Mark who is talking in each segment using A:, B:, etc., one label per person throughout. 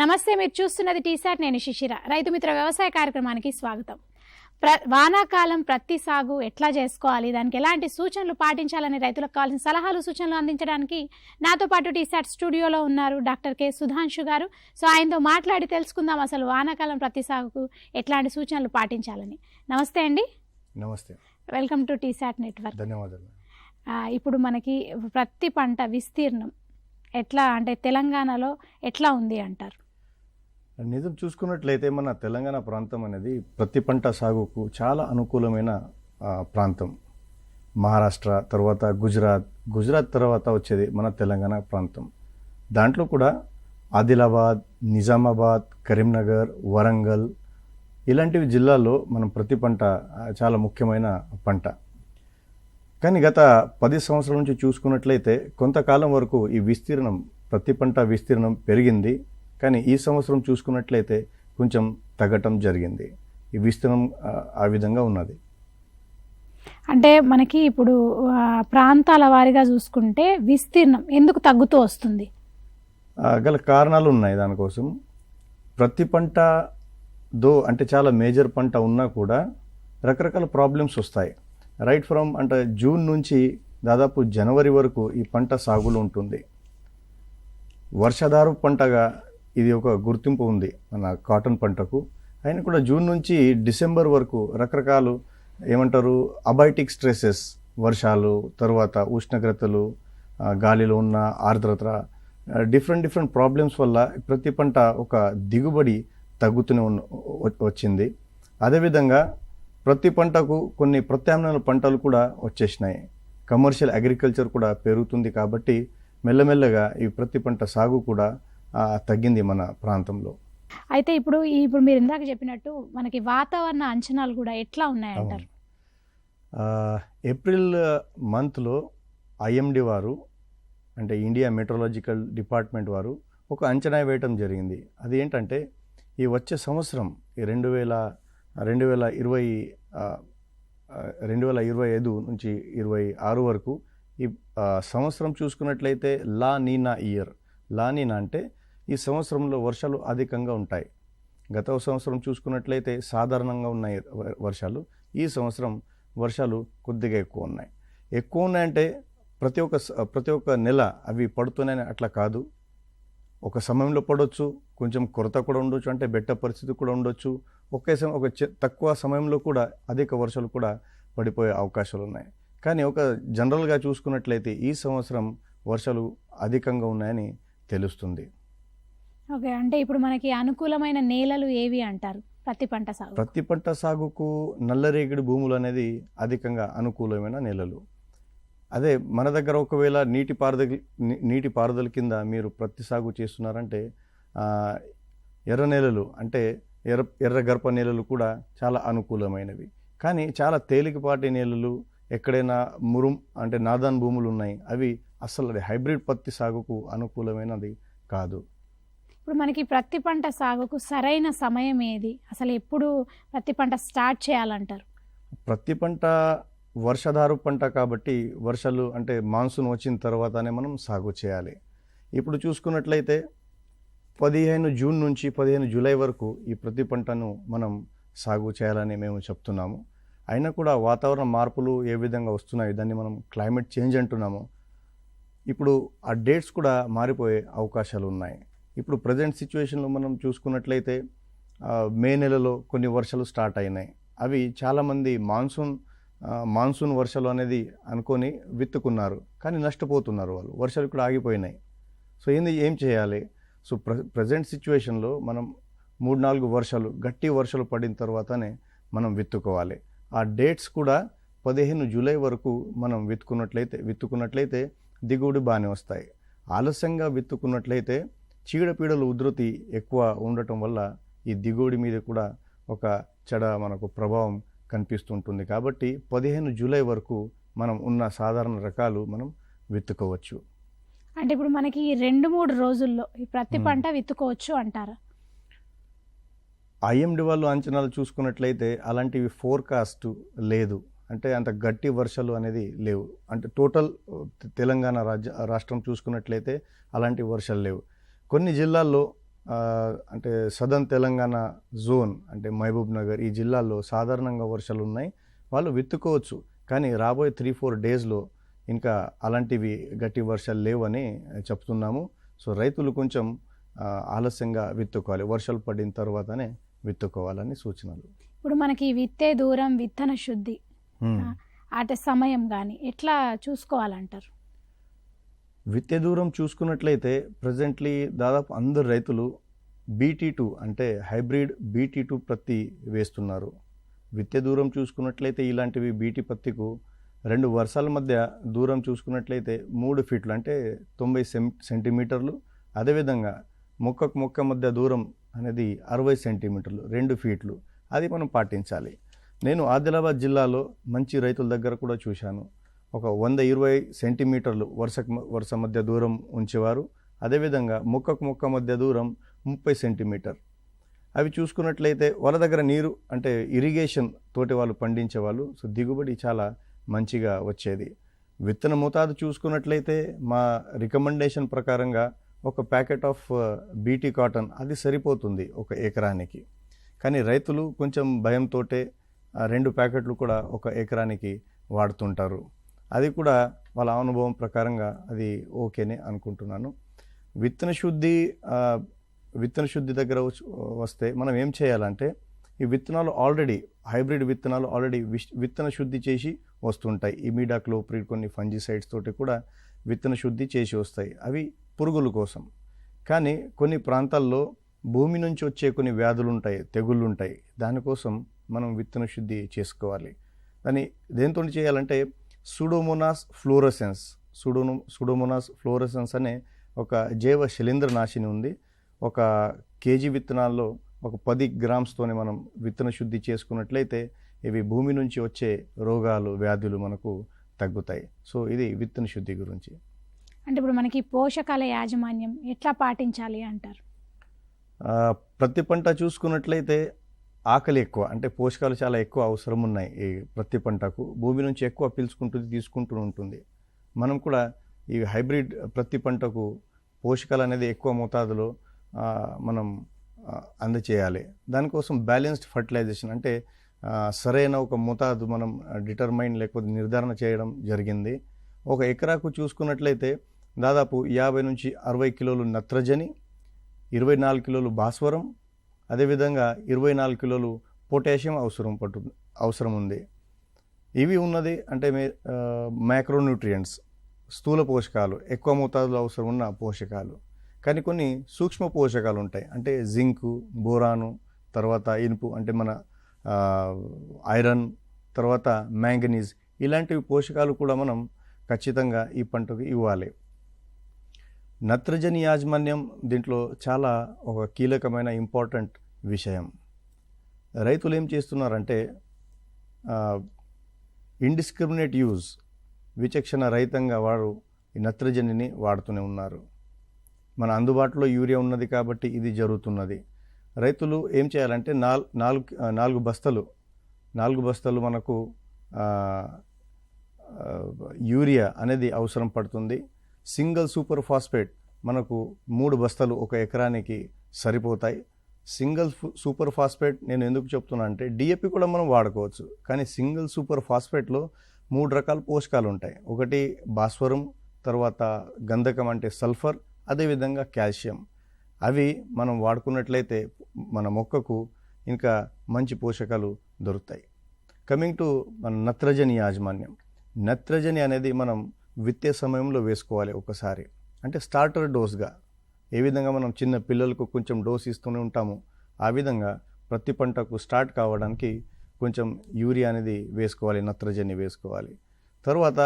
A: నమస్తే, మీరు చూస్తున్నది టీసాట్. నేను శిశిర. రైతు మిత్ర వ్యవసాయ కార్యక్రమానికి స్వాగతం. వానాకాలం ప్రత్తి సాగు ఎట్లా చేసుకోవాలి, దానికి ఎలాంటి సూచనలు పాటించాలని రైతులకు కావాల్సిన సలహాలు సూచనలు అందించడానికి నాతో పాటు టీసాట్ స్టూడియోలో ఉన్నారు డాక్టర్ కె సుధాంశు గారు. సో ఆయనతో మాట్లాడి తెలుసుకుందాం అసలు వానాకాలం ప్రత్తి సాగుకు ఎట్లాంటి సూచనలు పాటించాలని. నమస్తే అండి.
B: నమస్తే,
A: వెల్కమ్ టు టీసాట్ నెట్వర్క్.
B: ధన్యవాదాలు.
A: ఇప్పుడు మనకి ప్రత్తి పంట విస్తీర్ణం ఎట్లా అంటే తెలంగాణలో ఎట్లా ఉంది అంటారు?
B: నిజం చూసుకున్నట్లయితే మన తెలంగాణ ప్రాంతం అనేది ప్రతి పంట సాగుకు చాలా అనుకూలమైన ప్రాంతం. మహారాష్ట్ర తర్వాత గుజరాత్ తర్వాత వచ్చేది మన తెలంగాణ ప్రాంతం. దాంట్లో కూడా ఆదిలాబాద్, నిజామాబాద్, కరీంనగర్, వరంగల్ ఇలాంటివి జిల్లాల్లో మనం ప్రతి పంట చాలా ముఖ్యమైన పంట. కానీ గత 10 సంవత్సరాల నుంచి చూసుకున్నట్లయితే కొంతకాలం వరకు ఈ విస్తీర్ణం ప్రతి పంట విస్తీర్ణం పెరిగింది. కానీ ఈ సంవత్సరం చూసుకున్నట్లయితే కొంచెం తగ్గటం జరిగింది. ఈ విస్తీర్ణం ఆ విధంగా ఉన్నది.
A: అంటే మనకి ఇప్పుడు ప్రాంతాల వారీగా చూసుకుంటే విస్తీర్ణం ఎందుకు తగ్గుతూ వస్తుంది?
B: గల కారణాలు ఉన్నాయి దానికోసం. ప్రతి పంట అంటే చాలా మేజర్ పంట ఉన్నా కూడా రకరకాల ప్రాబ్లమ్స్ వస్తాయి. రైట్ ఫ్రమ్ అంటే జూన్ నుంచి దాదాపు జనవరి వరకు ఈ పంట సాగులో ఉంటుంది. వర్షాధార పంటగా ఇది ఒక గుర్తింపు ఉంది మన కాటన్ పంటకు. అయినా కూడా జూన్ నుంచి డిసెంబర్ వరకు రకరకాలు ఏమంటారు అబైటిక్ స్ట్రెసెస్, వర్షాలు, తర్వాత ఉష్ణోగ్రతలు, గాలిలో ఉన్న ఆర్ద్రత, డిఫరెంట్ ప్రాబ్లమ్స్ వల్ల ప్రతి పంట ఒక దిగుబడి తగ్గుతూనే వచ్చింది. అదేవిధంగా ప్రతి పంటకు కొన్ని ప్రత్యామ్నాయ పంటలు కూడా వచ్చేసినాయి. కమర్షియల్ అగ్రికల్చర్ కూడా పెరుగుతుంది కాబట్టి మెల్లమెల్లగా ఈ ప్రతి పంట సాగు కూడా తగ్గింది మన ప్రాంతంలో.
A: అయితే ఇప్పుడు మీరు ఇందాక చెప్పినట్టు మనకి వాతావరణ అంచనాలు కూడా ఎట్లా ఉన్నాయంటారు?
B: ఏప్రిల్ మంత్లో IMD వారు అంటే ఇండియా మెట్రలాజికల్ డిపార్ట్మెంట్ వారు ఒక అంచనా వేయటం జరిగింది. అది ఏంటంటే ఈ వచ్చే సంవత్సరం 2025 నుంచి 26 వరకు ఈ సంవత్సరం చూసుకున్నట్లయితే లా నీనా అంటే ఈ సంవత్సరంలో వర్షాలు అధికంగా ఉంటాయి. గత సంవత్సరం చూసుకున్నట్లయితే సాధారణంగా ఉన్నాయి వర్షాలు. ఈ సంవత్సరం వర్షాలు కొద్దిగా ఎక్కువ ఉన్నాయంటే ప్రతి ఒక్క నెల అవి పడుతున్నాయని అట్లా కాదు. ఒక సమయంలో పడవచ్చు, కొంచెం కొరత కూడా ఉండొచ్చు, అంటే బెట్ట పరిస్థితి కూడా ఉండొచ్చు. తక్కువ సమయంలో కూడా అధిక వర్షాలు కూడా పడిపోయే అవకాశాలు ఉన్నాయి. కానీ ఒక జనరల్గా చూసుకున్నట్లయితే ఈ సంవత్సరం వర్షాలు అధికంగా ఉన్నాయని తెలుస్తుంది.
A: ఓకే, అంటే ఇప్పుడు మనకి అనుకూలమైన నేలలు ఏవి అంటారు ప్రతి పంట సాగుకు?
B: నల్లరేగడి భూములు అనేది అధికంగా అనుకూలమైన నేలలు. అదే మన దగ్గర ఒకవేళ నీటిపారుదల కింద మీరు ప్రత్తి సాగు చేస్తున్నారంటే ఎర్ర నేలలు అంటే ఎర్ర గర్భ నేలలు కూడా చాలా అనుకూలమైనవి. కానీ చాలా తేలికపాటి నేలలు, ఎక్కడైనా అంటే నాదాన్ భూములు ఉన్నాయి, అవి అసలు హైబ్రిడ్ పత్తి సాగుకు అనుకూలమైనది కాదు.
A: ఇప్పుడు మనకి ప్రతి పంట సాగుకు సరైన సమయం ఏది? అసలు ఎప్పుడు ప్రతి పంట స్టార్ట్ చేయాలంటారు?
B: ప్రతి పంట వర్షాధార పంట కాబట్టి వర్షాలు అంటే మాన్సూన్ వచ్చిన తర్వాతనే మనం సాగు చేయాలి. ఇప్పుడు చూసుకున్నట్లయితే 15 జూన్ నుంచి 15 జూలై వరకు ఈ ప్రతి పంటను మనం సాగు చేయాలని మేము చెప్తున్నాము. అయినా కూడా వాతావరణ మార్పులు ఏ విధంగా వస్తున్నాయి, దాన్ని మనం క్లైమేట్ చేంజ్ అంటున్నాము. ఇప్పుడు ఆ డేట్స్ కూడా మారిపోయే అవకాశాలు ఉన్నాయి. ఇప్పుడు ప్రజెంట్ సిచ్యువేషన్లో మనం చూసుకున్నట్లయితే మే నెలలో కొన్ని వర్షాలు స్టార్ట్ అయినాయి. అవి చాలామంది మాన్సూన్ వర్షాలు అనేది అనుకొని విత్తుకున్నారు, కానీ నష్టపోతున్నారు వాళ్ళు. వర్షాలు కూడా ఆగిపోయినాయి. సో ఏం చేయాలి? సో ప్రజెంట్ సిచ్యువేషన్లో మనం 3-4 గట్టి వర్షాలు పడిన తర్వాతనే మనం విత్తుకోవాలి. ఆ డేట్స్ కూడా 15 జూలై వరకు మనం విత్తుకున్నట్లయితే దిగుబడి బాగానే వస్తాయి. ఆలస్యంగా విత్తుకున్నట్లయితే చీడపీడల ఉధృతి ఎక్కువ ఉండటం వల్ల ఈ దిగుబడి మీద కూడా ఒక మనకు ప్రభావం కనిపిస్తుంటుంది. కాబట్టి 15 జూలై వరకు మనం ఉన్న సాధారణ రకాలు మనం విత్తుకోవచ్చు.
A: అంటే ఇప్పుడు మనకి 2-3 రోజుల్లో ఈ ప్రతి పంట విత్తుకోవచ్చు అంటారా?
B: IMD వాళ్ళు అంచనాలు చూసుకున్నట్లయితే అలాంటివి ఫోర్కాస్ట్ లేదు. అంటే అంత గట్టి వర్షాలు అనేది లేవు. అంటే టోటల్ తెలంగాణ రాష్ట్రం చూసుకున్నట్లయితే అలాంటి వర్షాలు లేవు. కొన్ని జిల్లాల్లో అంటే సదర్న్ తెలంగాణ జోన్ అంటే మహబూబ్ నగర్ ఈ జిల్లాల్లో సాధారణంగా వర్షాలు ఉన్నాయి, వాళ్ళు విత్తుకోవచ్చు. కానీ రాబోయే 3-4 డేస్లో ఇంకా అలాంటివి గట్టి వర్షాలు లేవని చెప్తున్నాము. సో రైతులు కొంచెం ఆలస్యంగా విత్తుకోవాలి, వర్షాలు పడిన తర్వాతనే విత్తుకోవాలని సూచనలు.
A: ఇప్పుడు మనకి విత్తే దూరం, విత్తన శుద్ధి, అటు సమయం కానీ ఎట్లా చూసుకోవాలంటారు?
B: విత్తే దూరం చూసుకున్నట్లయితే ప్రజెంట్లీ దాదాపు అందరు రైతులు BT2 అంటే హైబ్రిడ్ BT2 పత్తి వేస్తున్నారు. విత్తే దూరం చూసుకున్నట్లయితే ఇలాంటివి BT పత్తికు 2 వర్షాల మధ్య దూరం చూసుకున్నట్లయితే 3 ఫీట్లు అంటే 90 సెంటీమీటర్లు. అదేవిధంగా మొక్కకు మొక్క మధ్య దూరం అనేది 60 సెంటీమీటర్లు, 2 ఫీట్లు. అది మనం పాటించాలి. నేను ఆదిలాబాద్ జిల్లాలో మంచి రైతుల దగ్గర కూడా చూశాను. ఒక 120 సెంటీమీటర్లు వరుస మధ్య దూరం ఉంచేవారు. అదేవిధంగా మొక్కకు మొక్క మధ్య దూరం 30 సెంటీమీటర్. అవి చూసుకున్నట్లయితే వాళ్ళ దగ్గర నీరు అంటే ఇరిగేషన్ తోటి వాళ్ళు పండించేవాళ్ళు. సో దిగుబడి చాలా మంచిగా వచ్చేది. విత్తన మోతాదు చూసుకున్నట్లయితే మా రికమెండేషన్ ప్రకారంగా ఒక ప్యాకెట్ ఆఫ్ BT కాటన్ అది సరిపోతుంది ఒక ఎకరానికి. కానీ రైతులు కొంచెం భయంతో 2 ప్యాకెట్లు కూడా ఒక ఎకరానికి వాడుతుంటారు. అది కూడా వాళ్ళ అనుభవం ప్రకారంగా అది ఓకేనే అనుకుంటున్నాను. విత్తన శుద్ధి దగ్గర వస్తే మనం ఏం చేయాలంటే ఈ విత్తనాలు ఆల్రెడీ హైబ్రిడ్ విత్తనాలు ఆల్రెడీ విత్తన శుద్ధి చేసి వస్తుంటాయి. ఇమిడాక్లోప్రిడ్ కొన్ని ఫంజిసైడ్స్ తోటి కూడా విత్తన శుద్ధి చేసి వస్తాయి, అవి పురుగుల కోసం. కానీ కొన్ని ప్రాంతాల్లో భూమి నుంచి వచ్చే కొన్ని వ్యాధులు ఉంటాయి, తెగుళ్ళు ఉంటాయి. దానికోసం మనం విత్తన శుద్ధి చేసుకోవాలి. దాన్ని దేంతో చేయాలంటే సూడోమోనాస్ ఫ్లోరసెన్స్ అనే ఒక జైవ శిలీంద్రనాశిని ఉంది. ఒక కేజీ విత్తనాల్లో ఒక 10 గ్రామ్స్తోనే మనం విత్తన శుద్ధి చేసుకున్నట్లయితే ఇవి భూమి నుంచి వచ్చే రోగాలు, వ్యాధులు మనకు తగ్గుతాయి. సో ఇది విత్తన శుద్ధి గురించి.
A: అంటే ఇప్పుడు మనకి పోషకాల యాజమాన్యం ఎట్లా పాటించాలి అంటారు?
B: ప్రతి పంట చూసుకున్నట్లయితే ఆకలి ఎక్కువ, అంటే పోషకాలు చాలా ఎక్కువ అవసరం ఉన్నాయి. ఈ ప్రతి పంటకు భూమి నుంచి ఎక్కువ తీసుకుంటూ ఉంటుంది. మనం కూడా ఈ హైబ్రిడ్ ప్రతి పంటకు పోషకాలు అనేది ఎక్కువ మోతాదులో మనం అందచేయాలి. దానికోసం బ్యాలెన్స్డ్ ఫర్టిలైజేషన్ అంటే సరైన ఒక మోతాదు మనం డిటర్మైన్ లేకపోతే నిర్ధారణ చేయడం జరిగింది. ఒక ఎకరాకు చూసుకున్నట్లయితే దాదాపు 50 నుంచి 60 కిలోలు నత్రజని, 24 కిలోలు భాస్వరం, అదేవిధంగా 24 కిలోలు పొటాషియం అవసరం ఉంది. ఇవి ఉన్నది అంటే మైక్రోన్యూట్రియంట్స్, స్థూల పోషకాలు, ఎక్కువ మోతాదులో అవసరం ఉన్న పోషకాలు. కానీ కొన్ని సూక్ష్మ పోషకాలు ఉంటాయి, అంటే జింకు, బోరాను, తర్వాత ఇనుపు అంటే మన ఐరన్, తర్వాత మ్యాంగనీస్, ఇలాంటివి పోషకాలు కూడా మనం ఖచ్చితంగా ఈ పంటకు ఇవ్వాలి. నత్రజని యాజమాన్యం దీంట్లో చాలా ఒక కీలకమైన ఇంపార్టెంట్ విషయం. రైతులు ఏం చేస్తున్నారంటే ఇండిస్క్రిమినేట్ యూజ్, విచక్షణ రహితంగా వారు ఈ నత్రజనిని వాడుతూనే ఉన్నారు. మన అందుబాటులో యూరియా ఉన్నది కాబట్టి ఇది జరుగుతున్నది. రైతులు ఏం చేయాలంటే 4 బస్తాలు మనకు యూరియా అనేది అవసరం పడుతుంది. సింగిల్ సూపర్ ఫాస్ఫేట్ మనకు 3 బస్తాలు ఒక ఎకరానికి సరిపోతాయి. సింగిల్ సూపర్ ఫాస్ఫేట్ నేను ఎందుకు చెప్తున్నా అంటే DAP కూడా మనం వాడుకోవచ్చు, కానీ సింగిల్ సూపర్ ఫాస్ఫేట్లో 3 రకాల పోషకాలు ఉంటాయి. ఒకటి భాస్వరం, తర్వాత గంధకం అంటే సల్ఫర్, అదేవిధంగా కాల్షియం. అవి మనం వాడుకున్నట్లయితే మన మొక్కకు ఇంకా మంచి పోషకాలు దొరుకుతాయి. కమింగ్ టు మన నత్రజని యాజమాన్యం. నత్రజని అనేది మనం విత్తే సమయంలో వేసుకోవాలి ఒకసారి, అంటే స్టార్టర్ డోస్గా. ఏ విధంగా మనం చిన్న పిల్లలకు కొంచెం డోస్ ఇస్తూనే ఉంటాము, ఆ విధంగా ప్రతి పంటకు స్టార్ట్ కావడానికి కొంచెం యూరియా అనేది వేసుకోవాలి, నత్రజని వేసుకోవాలి. తర్వాత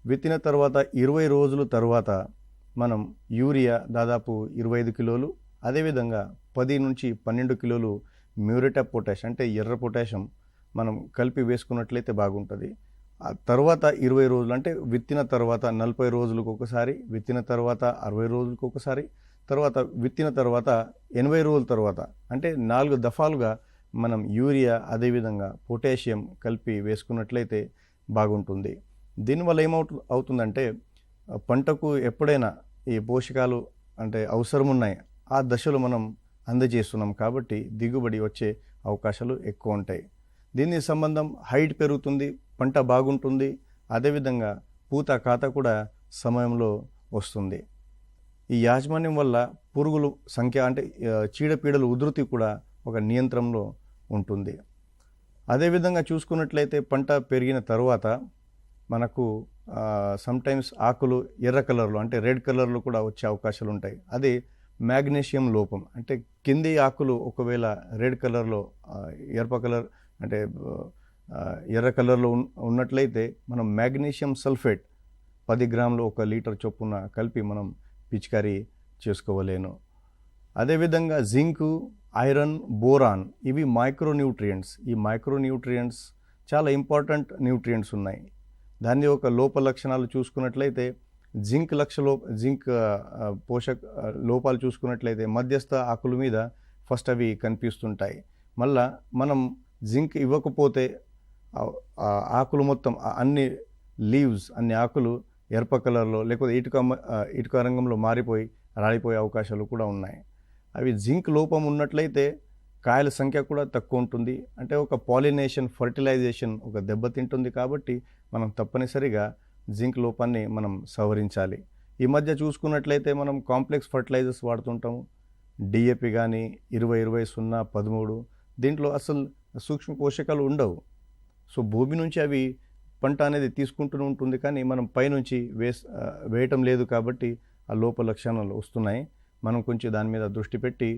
B: విత్తిన తర్వాత 20 రోజుల తర్వాత మనం యూరియా దాదాపు 25 కిలోలు, అదేవిధంగా 10 నుంచి 12 కిలోలు మ్యూరేట్ ఆఫ్ పొటాష్ అంటే ఎర్ర పొటాషియం మనం కలిపి వేసుకున్నట్లయితే బాగుంటుంది. ఆ తర్వాత 20 రోజులు అంటే విత్తిన తర్వాత 40 రోజులకు ఒకసారి, విత్తిన తర్వాత 60 రోజులకు ఒకసారి, తర్వాత విత్తిన తర్వాత 80 రోజుల తర్వాత, అంటే 4 దఫాలుగా మనం యూరియా అదేవిధంగా పొటాషియం కలిపి వేసుకున్నట్లయితే బాగుంటుంది. దీనివల్ల అవుతుందంటే పంటకు ఎప్పుడైనా ఈ పోషకాలు అంటే అవసరం ఉన్నాయి ఆ దశలో మనం అందజేస్తున్నాం కాబట్టి దిగుబడి వచ్చే అవకాశాలు ఎక్కువ ఉంటాయి. దీని సంబంధం హైట్ పెరుగుతుంది, పంట బాగుంటుంది, అదేవిధంగా పూత ఖాతా కూడా సమయంలో వస్తుంది. ఈ యాజమాన్యం వల్ల పురుగుల సంఖ్య అంటే చీడపీడల ఉధృతి కూడా ఒక నియంత్రణలో ఉంటుంది. అదేవిధంగా చూసుకున్నట్లయితే పంట పెరిగిన తర్వాత మనకు సమ్టైమ్స్ ఆకులు ఎర్ర కలర్లో అంటే రెడ్ కలర్లో కూడా వచ్చే అవకాశాలు ఉంటాయి. అది మ్యాగ్నీషియం లోపం. అంటే కింది ఆకులు ఒకవేళ రెడ్ కలర్లో ఎర్ర కలర్ అంటే ఎర్ర కలర్లో ఉన్నట్లయితే మనం మ్యాగ్నీషియం సల్ఫేట్ 10 గ్రాములు 1 లీటర్ చొప్పున కలిపి మనం పిచికారీ చేసుకోవలేను. అదేవిధంగా జింకు, ఐరన్, బోరాన్ ఇవి మైక్రోన్యూట్రియంట్స్. ఈ మైక్రోన్యూట్రియంట్స్ చాలా ఇంపార్టెంట్ న్యూట్రియంట్స్ ఉన్నాయి. దాని యొక్క లోప లక్షణాలు చూసుకున్నట్లయితే జింక్ పోషక లోపాలు చూసుకున్నట్లయితే మధ్యస్థ ఆకుల మీద ఫస్ట్ అవి కనిపిస్తుంటాయి. మళ్ళా మనం జింక్ ఇవ్వకపోతే ఆకులు మొత్తం అన్ని లీవ్స్ అన్ని ఆకులు ఎర్ప కలర్లో లేకపోతే ఇటుక రంగంలో మారిపోయి రాలిపోయే అవకాశాలు కూడా ఉన్నాయి. అవి జింక్ లోపం ఉన్నట్లయితే కాయల సంఖ్య కూడా తక్కువ ఉంటుంది. అంటే ఒక పాలినేషన్ ఫర్టిలైజేషన్ ఒక దెబ్బతింటుంది. కాబట్టి మనం తప్పనిసరిగా జింక్ లోపాన్ని మనం సవరించాలి. ఈ మధ్య చూసుకున్నట్లయితే మనం కాంప్లెక్స్ ఫర్టిలైజర్స్ వాడుతుంటాము. డిఏపి కానీ 20-20-0-13 దీంట్లో అసలు సూక్ష్మ పోషకాలు ఉండవు. సో భూమి నుంచి అవి పంట అనేది తీసుకుంటూ ఉంటుంది, కానీ మనం పైనుంచి వేయటం లేదు కాబట్టి ఆ లోప లక్షణాలు వస్తున్నాయి. మనం కొంచెం దాని మీద దృష్టి పెట్టి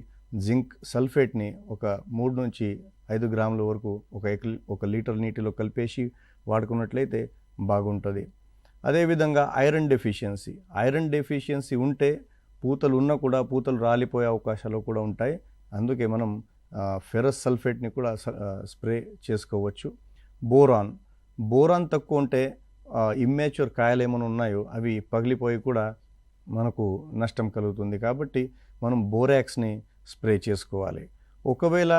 B: జింక్ సల్ఫేట్ని ఒక 3-5 గ్రాముల వరకు ఒక లీటర్ నీటిలో కలిపేసి వాడుకున్నట్లయితే బాగుంటుంది. అదేవిధంగా ఐరన్ డెఫిషియన్సీ ఉంటే పూతలు ఉన్నా కూడా పూతలు రాలిపోయే అవకాశాలు కూడా ఉంటాయి. అందుకే మనం ఫెరస్ సల్ఫేట్ని కూడా స్ప్రే చేసుకోవచ్చు. బోరాన్ తక్కువ ఉంటే ఇమ్మాచ్యూర్ కాయలు ఏమైనా ఉన్నాయో అవి పగిలిపోయి కూడా మనకు నష్టం కలుగుతుంది. కాబట్టి మనం బోరాక్స్ని స్ప్రే చేసుకోవాలి. ఒకవేళ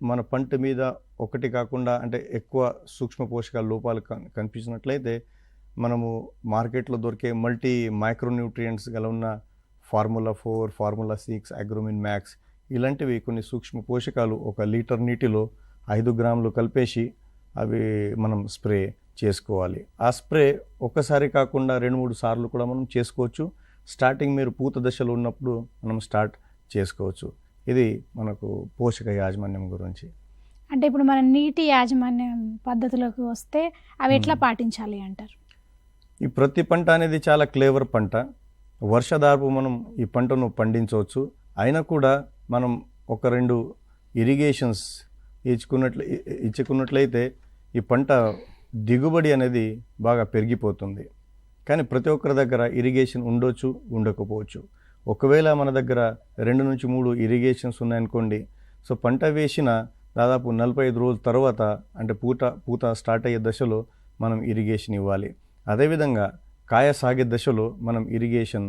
B: మన పంట మీద ఒకటి కాకుండా అంటే ఎక్కువ సూక్ష్మ పోషకాల లోపాలు కనిపించినట్లయితే మనము మార్కెట్లో దొరికే మల్టీ మైక్రోన్యూట్రియంట్స్ గల ఉన్న ఫార్ములా 4, ఫార్ములా 6, అగ్రోమిన్ మ్యాక్స్ ఇలాంటివి కొన్ని సూక్ష్మ పోషకాలు 1 లీటర్ నీటిలో 5 గ్రాములు కలిపేసి అవి మనం స్ప్రే చేసుకోవాలి. ఆ స్ప్రే ఒక్కసారి కాకుండా 2-3 సార్లు కూడా మనం చేసుకోవచ్చు. స్టార్టింగ్ మీరు పూత దశలో ఉన్నప్పుడు మనం స్టార్ట్ చేసుకోవచ్చు. ఇది మనకు పోషక యాజమాన్యం గురించి.
A: అంటే ఇప్పుడు మన నీటి యాజమాన్యం పద్ధతిలోకి వస్తే అవి ఎట్లా పాటించాలి అంటారు?
B: ఈ ప్రతి పంట అనేది చాలా క్లేవర్ పంట. వర్షాధారపు మనం ఈ పంటను పండించవచ్చు. అయినా కూడా మనం 1-2 ఇరిగేషన్స్ ఇచ్చుకున్నట్లయితే ఈ పంట దిగుబడి అనేది బాగా పెరిగిపోతుంది. కానీ ప్రతి ఒక్కరి దగ్గర ఇరిగేషన్ ఉండొచ్చు, ఉండకపోవచ్చు. ఒకవేళ మన దగ్గర 2-3 ఇరిగేషన్స్ ఉన్నాయనుకోండి, సో పంట వేసిన దాదాపు 45 రోజుల తర్వాత అంటే పూత స్టార్ట్ అయ్యే దశలో మనం ఇరిగేషన్ ఇవ్వాలి. అదేవిధంగా కాయ సాగే దశలో మనం ఇరిగేషన్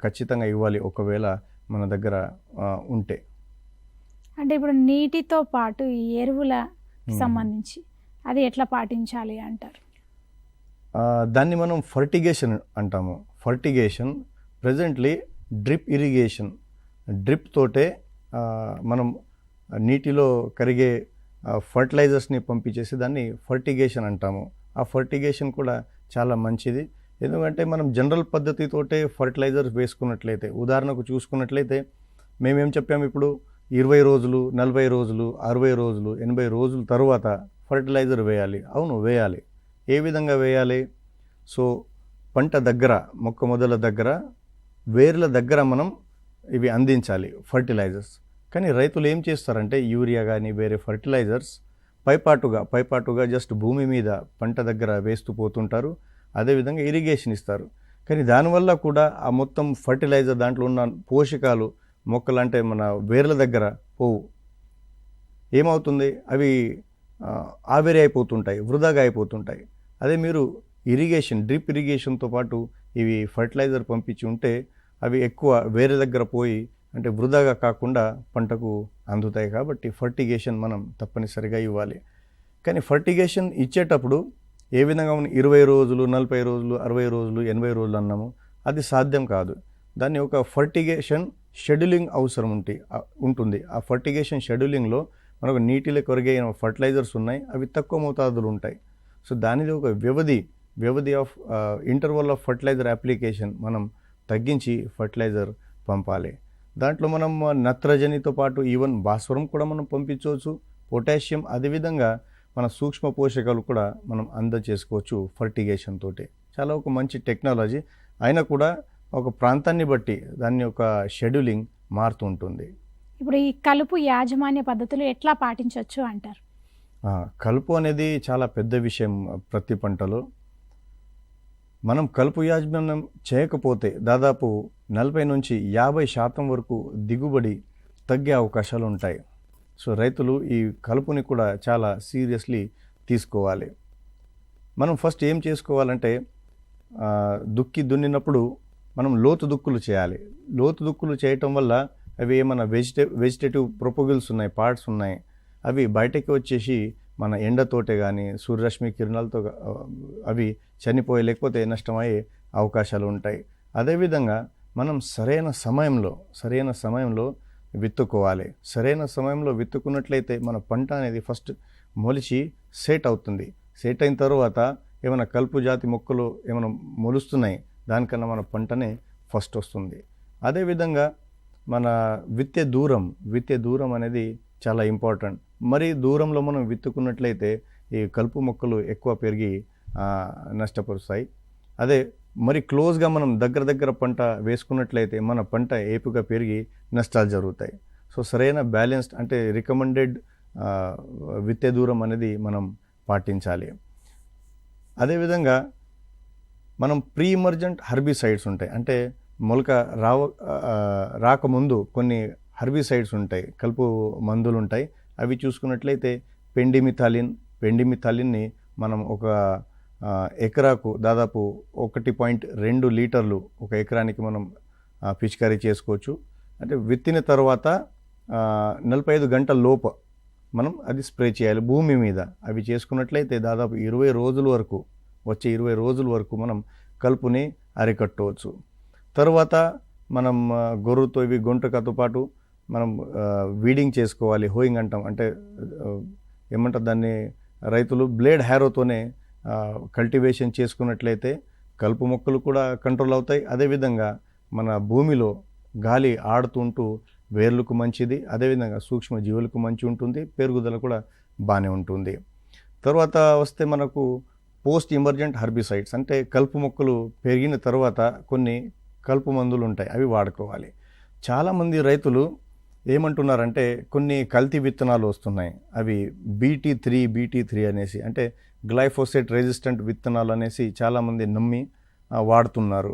B: ఖచ్చితంగా ఇవ్వాలి ఒకవేళ మన దగ్గర ఉంటే.
A: అంటే ఇప్పుడు నీటితో పాటు ఈ ఎరువులకు సంబంధించి అది ఎట్లా పాటించాలి అంటారు?
B: దాన్ని మనం ఫర్టిగేషన్ అంటాము. Fertigation presently drip irrigation, drip తోటే మనం నీటిలో కరిగే ఫర్టిలైజర్స్ని పంపించేసి దాన్ని ఫర్టిగేషన్ అంటాము. ఆ ఫర్టిగేషన్ కూడా చాలా మంచిది. ఎందుకంటే మనం జనరల్ పద్ధతితోటే ఫర్టిలైజర్స్ వేసుకున్నట్లయితే, ఉదాహరణకు చూసుకున్నట్లయితే మేమేం చెప్పాము, ఇప్పుడు 20 రోజులు, 40 రోజులు, 60 రోజులు, 80 రోజుల తర్వాత ఫర్టిలైజర్ వేయాలి. అవును, వేయాలి. ఏ విధంగా వేయాలి? సో పంట దగ్గర, మొక్క మొదల దగ్గర, వేర్ల దగ్గర మనం ఇవి అందించాలి ఫర్టిలైజర్స్. కానీ రైతులు ఏం చేస్తారంటే యూరియా కానీ వేరే ఫర్టిలైజర్స్ పైపాటుగా జస్ట్ భూమి మీద పంట దగ్గర వేస్తూ పోతుంటారు. అదేవిధంగా ఇరిగేషన్ ఇస్తారు. కానీ దానివల్ల కూడా ఆ మొత్తం ఫర్టిలైజర్ దాంట్లో ఉన్న పోషకాలు మొక్కలు అంటే మన వేర్ల దగ్గర పోవు. ఏమవుతుంది? అవి ఆవిరి అయిపోతుంటాయి, వృధాగా అయిపోతుంటాయి. అదే మీరు డ్రిప్ ఇరిగేషన్తో పాటు ఇవి ఫర్టిలైజర్ పంపించి ఉంటే అవి ఎక్కువ వేరే దగ్గర పోయి అంటే వృధాగా కాకుండా పంటకు అందుతాయి. కాబట్టి ఫర్టిగేషన్ మనం తప్పనిసరిగా ఇవ్వాలి. కానీ ఫర్టిగేషన్ ఇచ్చేటప్పుడు ఏ విధంగా 20 రోజులు, 40 రోజులు, 60 రోజులు, 80 రోజులు అన్నాము, అది సాధ్యం కాదు. దాన్ని ఒక ఫర్టిగేషన్ షెడ్యూలింగ్ అవసరం ఉంటుంది. ఆ ఫర్టిగేషన్ షెడ్యూలింగ్లో మనకు నీటిలో కొరిగే ఫర్టిలైజర్స్ ఉన్నాయి, అవి తక్కువ మోతాదులు ఉంటాయి. సో దానిది ఒక వ్యవధి of interval of fertiliser application మనం తగ్గించి ఫర్టిలైజర్ పంపాలి. దాంట్లో మనం నత్రజనితో పాటు ఈవెన్ భాస్వరం కూడా మనం పంపించవచ్చు, పొటాషియం, అదేవిధంగా మన సూక్ష్మ పోషకాలు కూడా మనం అందజేసుకోవచ్చు ఫర్టిగేషన్ తోటి. చాలా ఒక మంచి టెక్నాలజీ అయినా కూడా ఒక ప్రాంతాన్ని బట్టి దాని యొక్క షెడ్యూలింగ్ మారుతూ ఉంటుంది.
A: ఇప్పుడు ఈ కలుపు యాజమాన్య పద్ధతులు ఎట్లా పాటించవచ్చు అంటారు?
B: కలుపు అనేది చాలా పెద్ద విషయం. ప్రతి పంటలో మనం కలుపు యాజమాన్యం చేయకపోతే దాదాపు 40 నుంచి 50% వరకు దిగుబడి తగ్గే అవకాశాలు ఉంటాయి. సో రైతులు ఈ కలుపుని కూడా చాలా సీరియస్లీ తీసుకోవాలి. మనం ఫస్ట్ ఏం చేసుకోవాలంటే దున్నినప్పుడు మనం లోతు దుక్కులు చేయాలి. లోతు దుక్కులు చేయటం వల్ల అవి ఏమైనా వెజిటేటివ్ ప్రొపోగిల్స్ ఉన్నాయి, పార్ట్స్ ఉన్నాయి, అవి బయటకి వచ్చేసి మన ఎండతోటే కానీ సూర్యరశ్మి కిరణాలతో అవి చనిపోయి లేకపోతే నష్టమయ్యే అవకాశాలు ఉంటాయి. అదేవిధంగా మనం సరైన సమయంలో విత్తుకోవాలి. సరైన సమయంలో విత్తుకున్నట్లయితే మన పంట అనేది ఫస్ట్ మొలిచి సెట్ అవుతుంది. సెట్ అయిన తర్వాత ఏమైనా కలుపు జాతి మొక్కలు ఏమైనా మొలుస్తున్నాయి, దానికన్నా మన పంటనే ఫస్ట్ వస్తుంది. అదేవిధంగా మన విత్తే దూరం అనేది చాలా ఇంపార్టెంట్. మరి దూరంలో మనం విత్తుకున్నట్లయితే ఈ కలుపు మొక్కలు ఎక్కువ పెరిగి నష్టపరుస్తాయి. అదే మరి క్లోజ్గా మనం దగ్గర పంట వేసుకున్నట్లయితే మన పంట ఏపుగా పెరిగి నష్టాలు జరుగుతాయి. సో సరైన బ్యాలెన్స్డ్ అంటే రికమెండెడ్ విత్తే దూరం అనేది మనం పాటించాలి. అదేవిధంగా మనం ప్రీ ఎమర్జెంట్ హర్బిసైడ్స్ ఉంటాయి, అంటే మొలక రాకముందు కొన్ని హర్బిసైడ్స్ ఉంటాయి, కలుపు మందులు ఉంటాయి. అవి చూసుకున్నట్లయితే పెండిమిథాలిన్ని మనం ఒక ఎకరాకు దాదాపు 1.2 లీటర్లు ఒక ఎకరానికి మనం పిచికారీ చేసుకోవచ్చు. అంటే విత్తిన తర్వాత 45 గంటల లోపు మనం అది స్ప్రే చేయాలి భూమి మీద. అవి చేసుకున్నట్లయితే దాదాపు 20 రోజుల వరకు మనం కలుపుని అరికట్టవచ్చు. తర్వాత మనం గొర్రుతో ఇవి గుంటకతో పాటు మనం వీడింగ్ చేసుకోవాలి. హోయింగ్ అంటాం, అంటే ఏమంటారు దాన్ని, రైతులు బ్లేడ్ హ్యారోతోనే కల్టివేషన్ చేసుకున్నట్లయితే కలుపు మొక్కలు కూడా కంట్రోల్ అవుతాయి. అదేవిధంగా మన భూమిలో గాలి ఆడుతుంటూ వేర్లకు మంచిది, అదేవిధంగా సూక్ష్మ జీవులకు మంచి ఉంటుంది, పెరుగుదల కూడా బాగానే ఉంటుంది. తర్వాత వస్తే మనకు పోస్ట్ ఎమర్జెంట్ హర్బిసైడ్స్, అంటే కలుపు మొక్కలు పెరిగిన తర్వాత కొన్ని కలుపు మందులు ఉంటాయి, అవి వాడుకోవాలి. చాలామంది రైతులు ఏమంటున్నారంటే కొన్ని కల్తీ విత్తనాలు వస్తున్నాయి, అవి BT3 అనేసి, అంటే గ్లైఫోసేట్ రెసిస్టెంట్ విత్తనాలు అనేసి చాలామంది నమ్మి వాడుతున్నారు.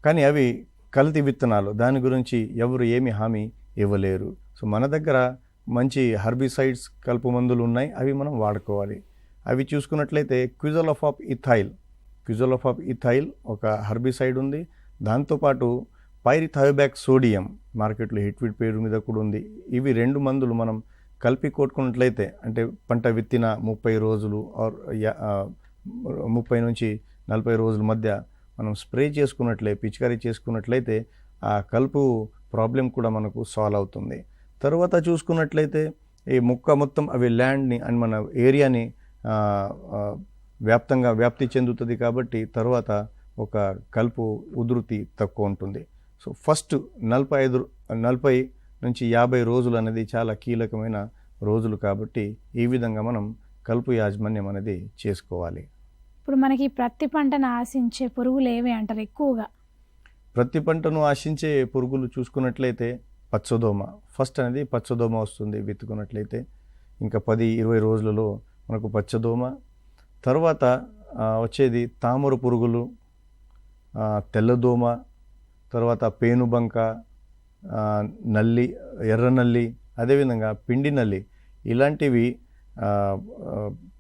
B: కానీ అవి కల్తీ విత్తనాలు, దాని గురించి ఎవరు ఏమి హామీ ఇవ్వలేరు. సో మన దగ్గర మంచి హర్బిసైడ్స్ కలుపు మందులు ఉన్నాయి, అవి మనం వాడుకోవాలి. అవి చూసుకున్నట్లయితే క్విజోలోఫాప్ ఇథైల్ ఒక హర్బిసైడ్ ఉంది. దాంతోపాటు పైరిథయోబ్యాక్ సోడియం మార్కెట్లో హిట్విడ్ పేరు మీద కూడా ఉంది. ఇవి 2 మందులు మనం కలిపి కొట్టుకున్నట్లయితే, అంటే పంట విత్తిన 30 రోజులు 30 నుంచి 40 రోజుల మధ్య మనం స్ప్రే పిచికారీ చేసుకున్నట్లయితే ఆ కలుపు ప్రాబ్లం కూడా మనకు సాల్వ్ అవుతుంది. తర్వాత చూసుకున్నట్లయితే ఈ మొక్క మొత్తం అవి ల్యాండ్ని అండ్ మన ఏరియాని వ్యాప్తి చెందుతుంది కాబట్టి తర్వాత ఒక కలుపు ఉధృతి తక్కువ ఉంటుంది. సో ఫస్ట్ 40 నుంచి 50 రోజులు అనేది చాలా కీలకమైన రోజులు కాబట్టి ఈ విధంగా మనం కలుపు యాజమాన్యం అనేది చేసుకోవాలి.
A: ఇప్పుడు మనకి ప్రతి పంటను ఆశించే పురుగులు ఏవి అంటారు ఎక్కువగా?
B: ప్రతి పంటను ఆశించే పురుగులు చూసుకున్నట్లయితే పచ్చదోమ ఫస్ట్ అనేది పచ్చదోమ వస్తుంది విత్తుకున్నట్లయితే. ఇంకా 10-20 రోజులలో మనకు పచ్చదోమ. తర్వాత వచ్చేది తామర పురుగులు, తెల్లదోమ, తర్వాత పేనుబంక, నల్లి, ఎర్రనల్లి, అదేవిధంగా పిండి నల్లి, ఇలాంటివి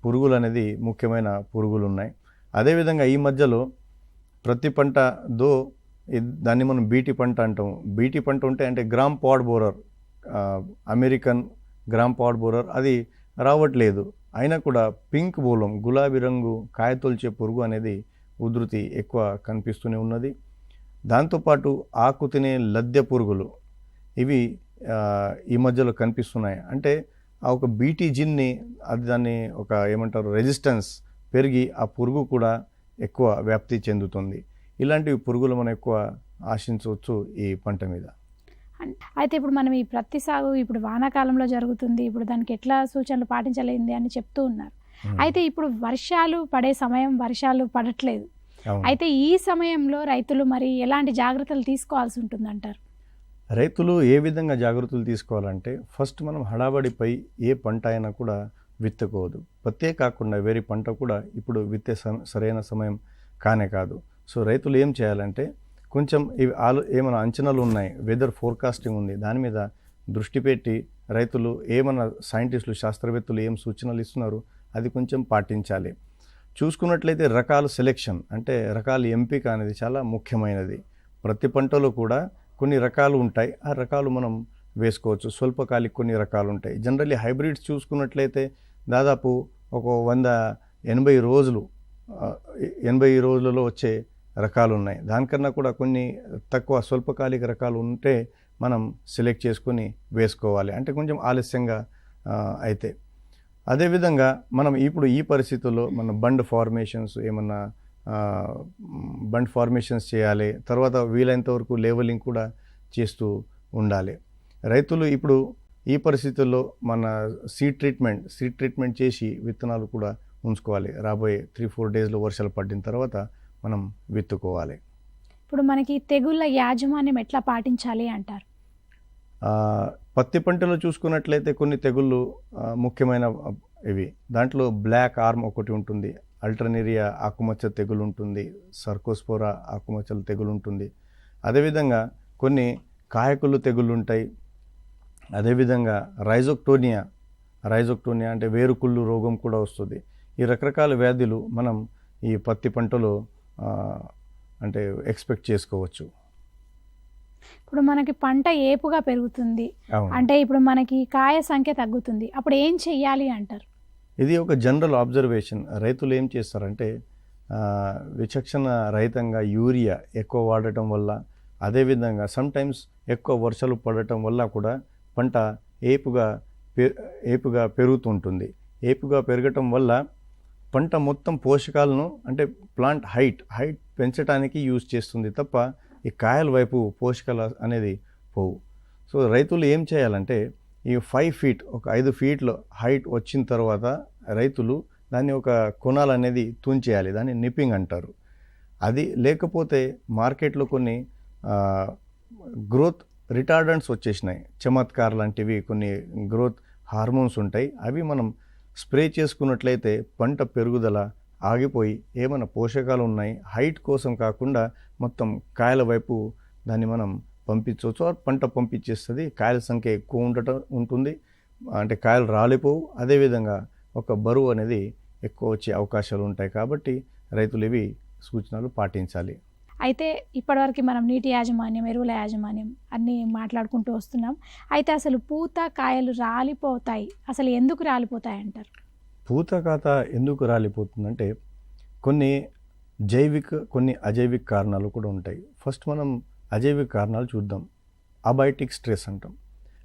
B: పురుగులు అనేది ముఖ్యమైన పురుగులు ఉన్నాయి. అదేవిధంగా ఈ మధ్యలో ప్రతి పంట దాన్ని మనం బీటీ పంట అంటాం. బీటీ పంట ఉంటే అంటే గ్రామ్ పాడ్ బోరర్, అమెరికన్ గ్రామ్ పాడ్ బోరర్ అది రావట్లేదు. అయినా కూడా పింక్ బోలం, గులాబీ రంగు కాయతొల్చే పురుగు అనేది ఉధృతి ఎక్కువ కనిపిస్తూనే ఉన్నది. దాంతోపాటు ఆకు తినే లద్దె పురుగులు, ఇవి ఈ మధ్యలో కనిపిస్తున్నాయి. అంటే ఆ ఒక బీటీ జిన్ని అది దాన్ని ఒక ఏమంటారు రెసిస్టెన్స్ పెరిగి ఆ పురుగు కూడా ఎక్కువ వ్యాప్తి చెందుతుంది. ఇలాంటివి పురుగులు మనం ఎక్కువ ఆశించవచ్చు ఈ పంట మీద.
A: అయితే ఇప్పుడు మనం ఈ ప్రత్తి సాగు ఇప్పుడు వానాకాలంలో జరుగుతుంది, ఇప్పుడు దానికి ఎట్లా సూచనలు పాటించలేంది అని చెప్తూ ఉన్నారు. అయితే ఇప్పుడు వర్షాలు పడే సమయం, వర్షాలు పడట్లేదు.
B: అవును.
A: అయితే ఈ సమయంలో రైతులు మరి ఎలాంటి జాగ్రత్తలు తీసుకోవాల్సి ఉంటుందంటారు?
B: రైతులు ఏ విధంగా జాగ్రత్తలు తీసుకోవాలంటే ఫస్ట్ మనం హడాబడిపై ఏ పంట అయినా కూడా విత్తకూడదు. పత్తే కాకుండా వేరే పంట కూడా ఇప్పుడు విత్తే సరైన సమయం కానే కాదు. సో రైతులు ఏం చేయాలంటే కొంచెం ఇవి ఏమైనా అంచనాలు ఉన్నాయి, వెదర్ ఫోర్కాస్టింగ్ ఉంది, దాని మీద దృష్టి పెట్టి రైతులు ఏమైనా సైంటిస్టులు శాస్త్రవేత్తలు ఏం సూచనలు ఇస్తున్నారు అది కొంచెం పాటించాలి. చూసుకున్నట్లయితే రకాల సెలెక్షన్ అంటే రకాల ఎంపిక అనేది చాలా ముఖ్యమైనది. ప్రతి పంటలో కూడా కొన్ని రకాలు ఉంటాయి, ఆ రకాలు మనం వేసుకోవచ్చు. స్వల్పకాలిక కొన్ని రకాలు ఉంటాయి. జనరల్లీ హైబ్రిడ్స్ చూసుకున్నట్లయితే దాదాపు ఒక 180 రోజులు 80 రోజులలో వచ్చే రకాలు ఉన్నాయి. దానికన్నా కూడా కొన్ని తక్కువ స్వల్పకాలిక రకాలు ఉంటే మనం సెలెక్ట్ చేసుకొని వేసుకోవాలి, అంటే కొంచెం ఆలస్యంగా అయితే. అదేవిధంగా మనం ఇప్పుడు ఈ పరిస్థితుల్లో మన బండ్ ఫార్మేషన్స్ ఏమన్నా బండ్ ఫార్మేషన్స్ చేయాలి. తర్వాత వీలైనంత వరకు లేవలింగ్ కూడా చేస్తూ ఉండాలి. రైతులు ఇప్పుడు ఈ పరిస్థితుల్లో మన సీడ్ ట్రీట్మెంట్ చేసి విత్తనాలు కూడా ఉంచుకోవాలి. రాబోయే 3-4 డేస్లో వర్షాలు పడిన తర్వాత మనం విత్తుకోవాలి.
A: ఇప్పుడు మనకి తెగుళ్ళ యాజమాన్యం ఎట్లా పాటించాలి అంటారు?
B: పత్తి పంటలో చూసుకున్నట్లయితే కొన్ని తెగుళ్ళు ముఖ్యమైన ఇవి. దాంట్లో బ్లాక్ ఆర్మ్ ఒకటి ఉంటుంది, అల్టర్నేరియా ఆకుమచ్చ తెగులు ఉంటుంది, సర్కోస్పోరా ఆకుమచ్చల తెగులు ఉంటుంది. అదేవిధంగా కొన్ని కాయకుళ్ళు తెగుళ్ళు ఉంటాయి. అదేవిధంగా రైజోక్టోనియా అంటే వేరుకుళ్ళు రోగం కూడా వస్తుంది. ఈ రకరకాల వ్యాధులు మనం ఈ పత్తి పంటలో అంటే ఎక్స్పెక్ట్ చేసుకోవచ్చు.
A: ఇప్పుడు మనకి పంట ఏపుగా పెరుగుతుంది అంటే ఇప్పుడు మనకి కాయ సంఖ్య తగ్గుతుంది, అప్పుడు ఏం చెయ్యాలి అంటారు?
B: ఇది ఒక జనరల్ అబ్జర్వేషన్. రైతులు ఏం చేస్తారంటే విచక్షణ రహితంగా యూరియా ఎక్కువ వాడటం వల్ల, అదేవిధంగా సమ్టైమ్స్ ఎక్కువ వర్షాలు పడటం వల్ల కూడా పంట ఏపుగా పెరుగుతుంటుంది. ఏపుగా పెరగటం వల్ల పంట మొత్తం పోషకాలను అంటే ప్లాంట్ హైట్ పెంచడానికి యూజ్ చేస్తుంది తప్ప ఈ కాయల వైపు పోషకాలు అనేది పోవు. సో రైతులు ఏం చేయాలంటే ఈ 5 ఫీట్ ఒక 5 ఫీట్లు హైట్ వచ్చిన తర్వాత రైతులు దాన్ని ఒక కొనాలు అనేది తుంచేయాలి. దాన్ని నిప్పింగ్ అంటారు. అది లేకపోతే మార్కెట్లో కొన్ని గ్రోత్ రిటార్డెంట్స్ వచ్చేసినాయి, చమత్కార్ లాంటివి కొన్ని గ్రోత్ హార్మోన్స్ ఉంటాయి. అవి మనం స్ప్రే చేసుకున్నట్లయితే పంట పెరుగుదల ఆగిపోయి ఏమైనా పోషకాలు ఉన్నాయి హైట్ కోసం కాకుండా మొత్తం కాయల వైపు దాన్ని మనం పంపించవచ్చు. పంట పంపించేస్తుంది, కాయల సంఖ్య ఎక్కువ ఉంటుంది, అంటే కాయలు రాలిపోవు. అదేవిధంగా ఒక బరువు అనేది ఎక్కువ వచ్చే అవకాశాలు ఉంటాయి. కాబట్టి రైతులు ఇవి సూచనలు పాటించాలి.
A: అయితే ఇప్పటివరకు మనం నీటి యాజమాన్యం, ఎరువుల యాజమాన్యం అన్నీ మాట్లాడుకుంటూ వస్తున్నాం. అయితే అసలు పూత కాయలు రాలిపోతాయి, అసలు ఎందుకు రాలిపోతాయి అంటారు?
B: పూత కాత ఎందుకు రాలిపోతుందంటే కొన్ని జైవిక కొన్ని అజైవిక కారణాలు కూడా ఉంటాయి. ఫస్ట్ మనం అజైవిక కారణాలు చూద్దాం. అబయోటిక్ స్ట్రెస్ అంటాం.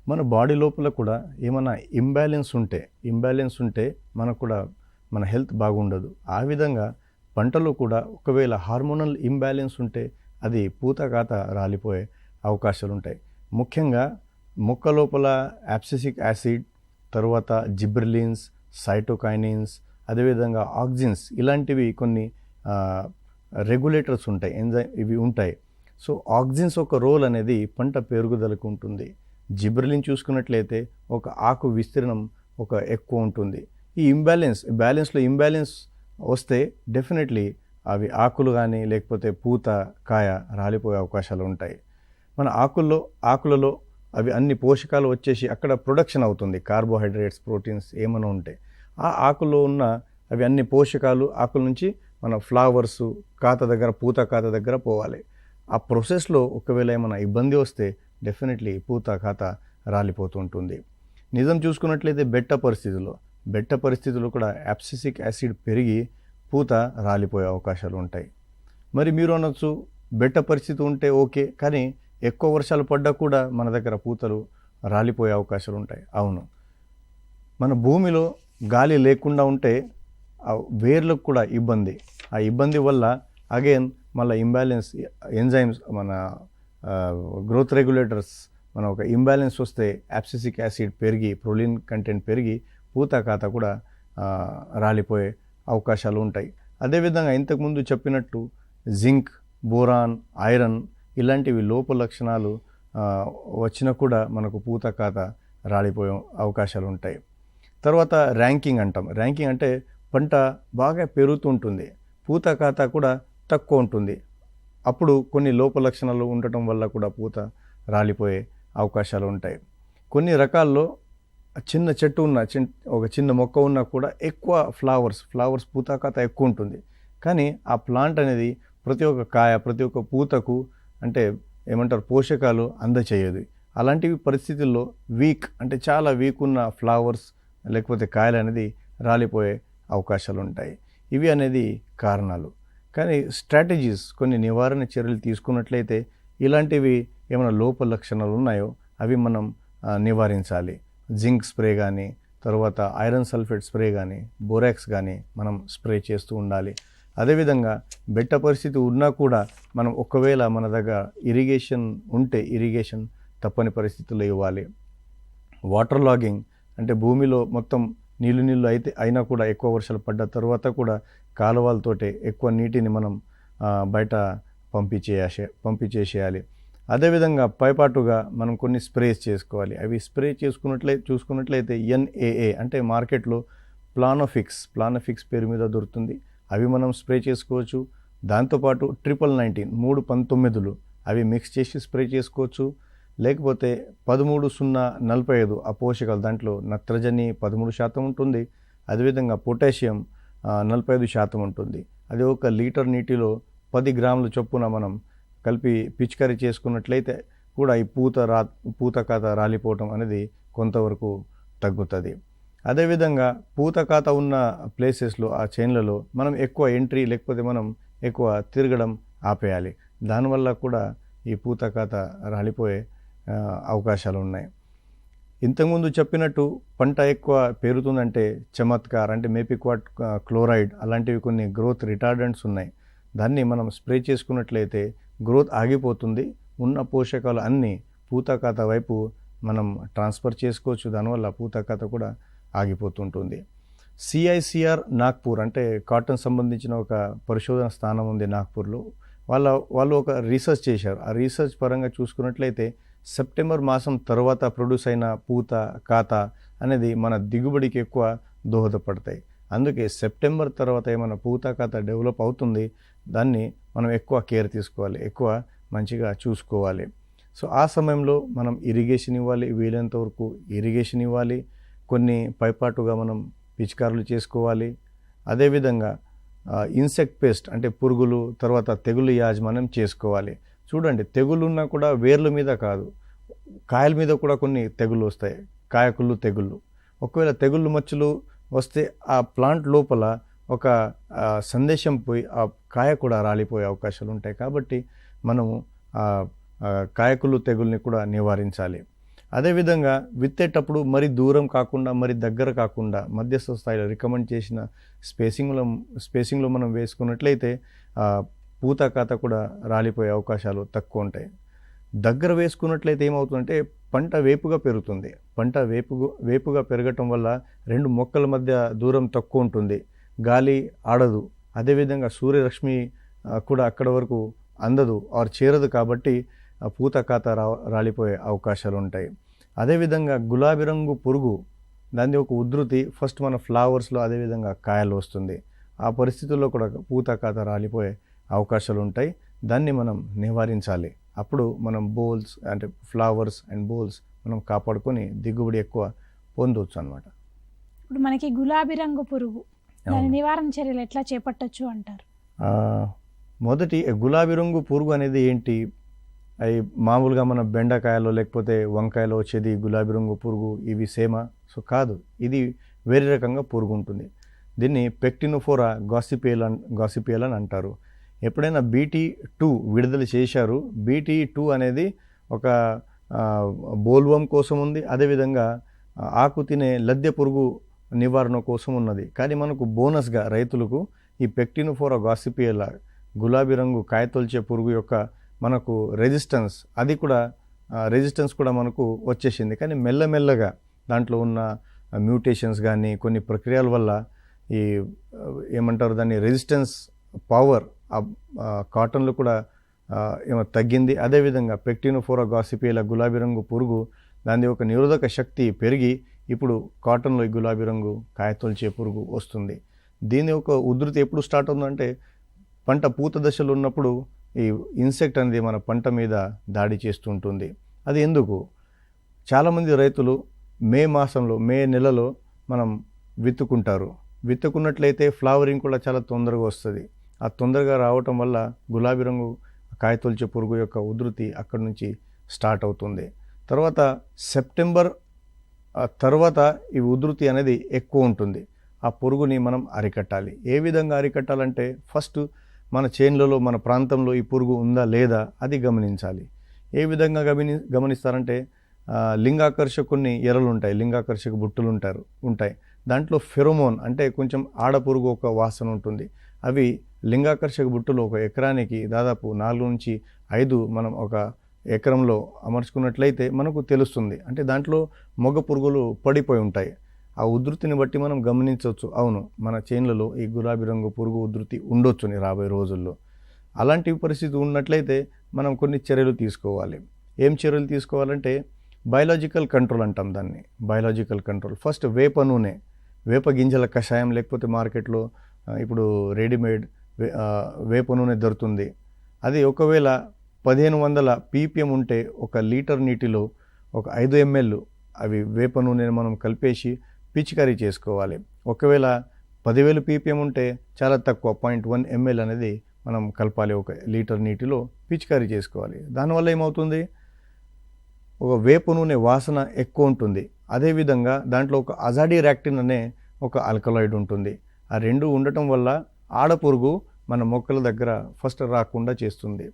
B: మన బాడీ లోపల కూడా ఏమైనా ఇంబ్యాలెన్స్ ఉంటే మనకు కూడా మన హెల్త్ బాగుండదు. ఆ విధంగా పంటలో కూడా ఒకవేళ హార్మోనల్ ఇంబ్యాలెన్స్ ఉంటే అది పూత కాత రాలిపోయే అవకాశాలు ఉంటాయి. ముఖ్యంగా మొక్క లోపల యాబ్సిసిక్ యాసిడ్, తర్వాత జిబ్రెలిన్స్, సైటోకైనిన్స్, అదేవిధంగా ఆక్సిన్స్ ఇలాంటివి కొన్ని రెగ్యులేటర్స్ ఉంటాయి, ఇవి ఉంటాయి. సో ఆక్సిన్స్ ఒక రోల్ అనేది పంట పెరుగుదలకు ఉంటుంది. జిబ్రెలిన్ చూసుకున్నట్లయితే ఒక ఆకు విస్తీర్ణం ఒక ఎక్కువ ఉంటుంది. ఈ బ్యాలెన్స్లో ఇంబ్యాలెన్స్ వస్తే డెఫినెట్లీ అవి ఆకులు కానీ లేకపోతే పూత కాయ రాలిపోయే అవకాశాలు ఉంటాయి. మన ఆకులలో అవి అన్ని పోషకాలు వచ్చేసి అక్కడ ప్రొడక్షన్ అవుతుంది, కార్బోహైడ్రేట్స్, ప్రోటీన్స్ ఏమైనా ఉంటాయి. ఆ ఆకుల్లో ఉన్న అవి అన్ని పోషకాలు ఆకుల నుంచి మన ఫ్లవర్స్ పూత కాత దగ్గర పోవాలి. ఆ ప్రాసెస్లో ఒకవేళ ఏమైనా ఇబ్బంది వస్తే డెఫినెట్లీ పూత కాత రాలిపోతుంటుంది. నిజం చూసుకున్నట్లయితే బెట్ట పరిస్థితుల్లో కూడా యాబ్సిసిక్ యాసిడ్ పెరిగి పూత రాలిపోయే అవకాశాలు ఉంటాయి. మరి మీరు అనొచ్చు బెట్ట పరిస్థితి ఉంటే ఓకే, కానీ ఎక్కువ వర్షాలు పడ్డా కూడా మన దగ్గర పూతలు రాలిపోయే అవకాశాలు ఉంటాయి. అవును, మన భూమిలో గాలి లేకుండా ఉంటే ఆ వేర్లకు కూడా ఇబ్బంది. ఆ ఇబ్బంది వల్ల అగైన్ మళ్ళీ ఇంబ్యాలెన్స్ ఎంజైమ్స్, మన గ్రోత్ రెగ్యులేటర్స్, మన ఒక ఇంబ్యాలెన్స్ వస్తే యాబ్సిసిక్ యాసిడ్ పెరిగి, ప్రొలిన్ కంటెంట్ పెరిగి పూత కాత కూడా రాలిపోయే అవకాశాలు ఉంటాయి. అదేవిధంగా ఇంతకుముందు చెప్పినట్టు జింక్, బోరాన్, ఐరన్ ఇలాంటివి లోప లక్షణాలు వచ్చినా కూడా మనకు పూత కాత రాలిపోయే అవకాశాలు ఉంటాయి. తర్వాత ర్యాంకింగ్ అంటాం. ర్యాంకింగ్ అంటే పంట బాగా పెరుగుతుంటుంది, పూత కాత కూడా తక్కువ ఉంటుంది. అప్పుడు కొన్ని లోప లక్షణాలు ఉండటం వల్ల కూడా పూత రాలిపోయే అవకాశాలు ఉంటాయి. కొన్ని రకాల్లో చిన్న చెట్టు ఉన్న ఒక చిన్న మొక్క ఉన్నా కూడా ఎక్కువ ఫ్లవర్స్ పూత కాత ఎక్కువ ఉంటుంది. కానీ ఆ ప్లాంట్ అనేది ప్రతి ఒక్క కాయ, ప్రతి ఒక్క పూతకు అంటే ఏమంటారు పోషకాలు అందచేయదు. అలాంటివి పరిస్థితుల్లో అంటే చాలా వీక్ ఉన్న ఫ్లవర్స్ లేకపోతే కాయలు అనేది రాలిపోయే అవకాశాలు ఉంటాయి. ఇవి అనేది కారణాలు. కానీ స్ట్రాటజీస్, కొన్ని నివారణ చర్యలు తీసుకున్నట్లయితే ఇలాంటివి ఏమైనా లోప లక్షణాలు ఉన్నాయో అవి మనం నివారించాలి. జింక్ స్ప్రే కానీ, తర్వాత ఐరన్ సల్ఫేట్ స్ప్రే కానీ, బోరాక్స్ కానీ మనం స్ప్రే చేస్తూ ఉండాలి. అదేవిధంగా బెట్ట పరిస్థితి ఉన్నా కూడా మనం ఒకవేళ మన దగ్గర ఇరిగేషన్ ఉంటే ఇరిగేషన్ తప్పని పరిస్థితుల్లో ఇవ్వాలి. వాటర్ లాగింగ్ అంటే భూమిలో మొత్తం నీళ్ళు అయినా కూడా ఎక్కువ వర్షాలు పడ్డ తర్వాత కూడా కాలువలతోటే ఎక్కువ నీటిని మనం బయట పంపించేసేయాలి. అదేవిధంగా పైపాటుగా మనం కొన్ని స్ప్రేస్ చేసుకోవాలి. అవి స్ప్రే చూసుకున్నట్లయితే NAA అంటే మార్కెట్లో ప్లానోఫిక్స్ పేరు మీద దొరుకుతుంది. అవి మనం స్ప్రే చేసుకోవచ్చు. దాంతోపాటు 19 అవి మిక్స్ చేసి స్ప్రే చేసుకోవచ్చు. లేకపోతే 13-0-45 ఆ పోషకాలు, దాంట్లో నత్రజని 13% ఉంటుంది. అదేవిధంగా పొటాషియం 45% ఉంటుంది. అది 1 లీటర్ నీటిలో 10 గ్రాముల చొప్పున మనం కలిపి పిచికారీ చేసుకున్నట్లయితే కూడా ఈ పూత కాత రాలిపోవటం అనేది కొంతవరకు తగ్గుతుంది. అదేవిధంగా పూత కాత ఉన్న ప్లేసెస్లో, ఆ చైన్లలో మనం ఎక్కువ ఎంట్రీ లేకపోతే మనం ఎక్కువ తిరగడం ఆపేయాలి. దానివల్ల కూడా ఈ పూత కాత రాలిపోయే అవకాశాలు ఉన్నాయి. ఇంతకుముందు చెప్పినట్టు పంట ఎక్కువ పెరుగుతుందంటే చమత్కార్ అంటే మేపిక్వాట్ క్లోరైడ్ అలాంటివి కొన్ని గ్రోత్ రిటార్డెంట్స్ ఉన్నాయి. దాన్ని మనం స్ప్రే చేసుకున్నట్లయితే గ్రోత్ ఆగిపోతుంది. ఉన్న పోషకాలు అన్నీ పూత కాత వైపు మనం ట్రాన్స్ఫర్ చేసుకోవచ్చు. దానివల్ల పూత కాత కూడా ఆగిపోతుంటుంది. CICR నాగ్పూర్ అంటే కాటన్ సంబంధించిన ఒక పరిశోధన స్థానం ఉంది నాగ్పూర్లో. వాళ్ళు ఒక రీసెర్చ్ చేశారు. ఆ రీసెర్చ్ పరంగా చూసుకున్నట్లయితే సెప్టెంబర్ మాసం తర్వాత ప్రొడ్యూస్ అయిన పూత కాత అనేది మన దిగుబడికి ఎక్కువ దోహదపడతాయి. అందుకే సెప్టెంబర్ తర్వాత ఏమైనా పూత కాత డెవలప్ అవుతుంది, దాన్ని మనం ఎక్కువ కేర్ తీసుకోవాలి, ఎక్కువ మంచిగా చూసుకోవాలి. సో ఆ సమయంలో మనం ఇరిగేషన్ ఇవ్వాలి, వీలైనంత వరకు ఇరిగేషన్ ఇవ్వాలి. కొన్ని పైపాటుగా మనం పిచికారులు చేసుకోవాలి. అదేవిధంగా ఇన్సెక్ట్ పెస్ట్ అంటే పురుగులు, తర్వాత తెగులు యాజమాన్యం చేసుకోవాలి. చూడండి, తెగులున్నా కూడా వేర్ల మీద కాదు, కాయల మీద కూడా కొన్ని తెగుళ్ళు వస్తాయి, కాయకుళ్ళు తెగుళ్ళు. ఒకవేళ తెగుళ్ళు మచ్చలు వస్తే ఆ ప్లాంట్ లోపల ఒక సందేశం పోయి ఆ కాయ కూడా రాలిపోయే అవకాశాలు ఉంటాయి. కాబట్టి మనము కాయకుళ్ళు తెగుల్ని కూడా నివారించాలి. అదేవిధంగా విత్తేటప్పుడు మరి దూరం కాకుండా మరి దగ్గర కాకుండా మధ్యస్థ స్థాయిలో రికమెండ్ చేసిన స్పేసింగ్లో మనం వేసుకున్నట్లయితే పూత కాత కూడా రాలిపోయే అవకాశాలు తక్కువ ఉంటాయి. దగ్గర వేసుకున్నట్లయితే ఏమవుతుందంటే పంట వేపుగా పెరుగుతుంది. పంట వేపుగా పెరగటం వల్ల రెండు మొక్కల మధ్య దూరం తక్కువ ఉంటుంది, గాలి ఆడదు. అదేవిధంగా సూర్యరశ్మి కూడా అక్కడ వరకు అందదు ఆర్ చేరదు. కాబట్టి పూత కాత రాలిపోయే అవకాశాలు ఉంటాయి. అదేవిధంగా గులాబీ రంగు పురుగు, దాని ఒక ఉధృతి ఫస్ట్ మన ఫ్లవర్స్లో, అదేవిధంగా కాయలు వస్తుంది. ఆ పరిస్థితుల్లో కూడా పూత కాత రాలిపోయే అవకాశాలు ఉంటాయి. దాన్ని మనం నివారించాలి. అప్పుడు మనం బోల్స్ అంటే ఫ్లవర్స్ అండ్ బోల్స్ మనం కాపాడుకొని దిగుబడి ఎక్కువ పొందవచ్చు అన్నమాట.
A: ఇప్పుడు మనకి గులాబీ రంగు పురుగు, దాని నివారణ చర్యలు ఎట్లా చేపట్టచ్చు అంటారు?
B: మొదటి గులాబీ రంగు పురుగు అనేది ఏంటి? అవి మామూలుగా మన బెండకాయలో లేకపోతే వంకాయలో వచ్చేది గులాబీ రంగు పురుగు, ఇవి సేమా? సో కాదు, ఇది వేరే రకంగా పురుగు ఉంటుంది. దీన్ని పెక్టినోఫోరా గాసిపియల్ అని అంటారు. ఎప్పుడైనా BT2 విడుదల చేశారు. BT2 అనేది ఒక బోల్వర్మ్ కోసం ఉంది, అదేవిధంగా ఆకు తినే లద్దె పురుగు నివారణ కోసం ఉన్నది. కానీ మనకు బోనస్గా రైతులకు ఈ పెక్టినోఫోరా గాసిపియలా గులాబీ రంగు కాయతొలిచే పురుగు యొక్క మనకు రెసిస్టెన్స్ కూడా మనకు వచ్చేసింది. కానీ మెల్లమెల్లగా దాంట్లో ఉన్న మ్యూటేషన్స్ కానీ కొన్ని ప్రక్రియల వల్ల ఈ ఏమంటారు దాన్ని రెసిస్టెన్స్ పవర్ కాటన్లో కూడా ఏమో తగ్గింది. అదేవిధంగా పెక్టినోఫోరా గాసిపియలా గులాబీ రంగు పురుగు దాని ఒక నిరోధక శక్తి పెరిగి ఇప్పుడు కాటన్లో ఈ గులాబీ రంగు కాయతొలిచే పురుగు వస్తుంది. దీని యొక్క ఉధృతి ఎప్పుడు స్టార్ట్ అవుతుందంటే పంట పూత దశలో ఉన్నప్పుడు ఈ ఇన్సెక్ట్ అనేది మన పంట మీద దాడి చేస్తుంటుంది. అది ఎందుకు? చాలామంది రైతులు మే నెలలో మనం విత్తుకుంటారు. విత్తుకున్నట్లయితే ఫ్లవరింగ్ కూడా చాలా తొందరగా వస్తుంది. ఆ తొందరగా రావటం వల్ల గులాబీ రంగు కాయతొలిచే పురుగు యొక్క ఉధృతి అక్కడి నుంచి స్టార్ట్ అవుతుంది. తర్వాత సెప్టెంబర్ తర్వాత ఈ ఉధృతి అనేది ఎక్కువ ఉంటుంది. ఆ పురుగుని మనం అరికట్టాలి. ఏ విధంగా అరికట్టాలంటే ఫస్ట్ మన చేన్లలో మన ప్రాంతంలో ఈ పురుగు ఉందా లేదా అది గమనించాలి. ఏ విధంగా గమనిస్తారంటే లింగాకర్షకుని ఎరలు ఉంటాయి, లింగాకర్షక బుట్టలు ఉంటాయి. దాంట్లో ఫెరోమోన్ అంటే కొంచెం ఆడపురుగు ఒక వాసన ఉంటుంది. అవి లింగాకర్షక బుట్టలు ఒక ఎకరానికి దాదాపు 4 నుంచి 5 మనం ఒక ఎకరంలో అమర్చుకున్నట్లయితే మనకు తెలుస్తుంది. అంటే దాంట్లో మొగ పురుగులు పడిపోయి ఉంటాయి. ఆ ఉధృతిని బట్టి మనం గమనించవచ్చు, అవును మన చేన్లలో ఈ గులాబీ రంగు పురుగు ఉధృతి ఉండొచ్చుని రాబోయే రోజుల్లో. అలాంటి పరిస్థితి ఉన్నట్లయితే మనం కొన్ని చర్యలు తీసుకోవాలి. ఏం చర్యలు తీసుకోవాలంటే బయలాజికల్ కంట్రోల్ అంటాం దాన్ని. బయలాజికల్ కంట్రోల్ ఫస్ట్ వేప గింజల కషాయం, లేకపోతే మార్కెట్లో ఇప్పుడు రెడీమేడ్ వేప నూనె దొరుకుతుంది. అది ఒకవేళ 1500 ppm ఉంటే 1 లీటర్ నీటిలో ఒక 5 ml అవి వేప నూనెను మనం కలిపేసి పిచికారీ చేసుకోవాలి. ఒకవేళ 10,000 ppm ఉంటే చాలా తక్కువ 0.1 ml అనేది మనం కలపాలి 1 లీటర్ నీటిలో పిచికారీ చేసుకోవాలి. దానివల్ల ఏమవుతుంది, ఒక వేప నూనె వాసన ఎక్కువ ఉంటుంది. అదేవిధంగా దాంట్లో ఒక అజాడిరాక్టిన్ అనే ఒక ఆల్కలాయిడ్ ఉంటుంది. ఆ రెండు ఉండటం వల్ల ఆడపురుగు మన మొక్కల దగ్గర ఫస్ట్ రాకుండా చేస్తుంది.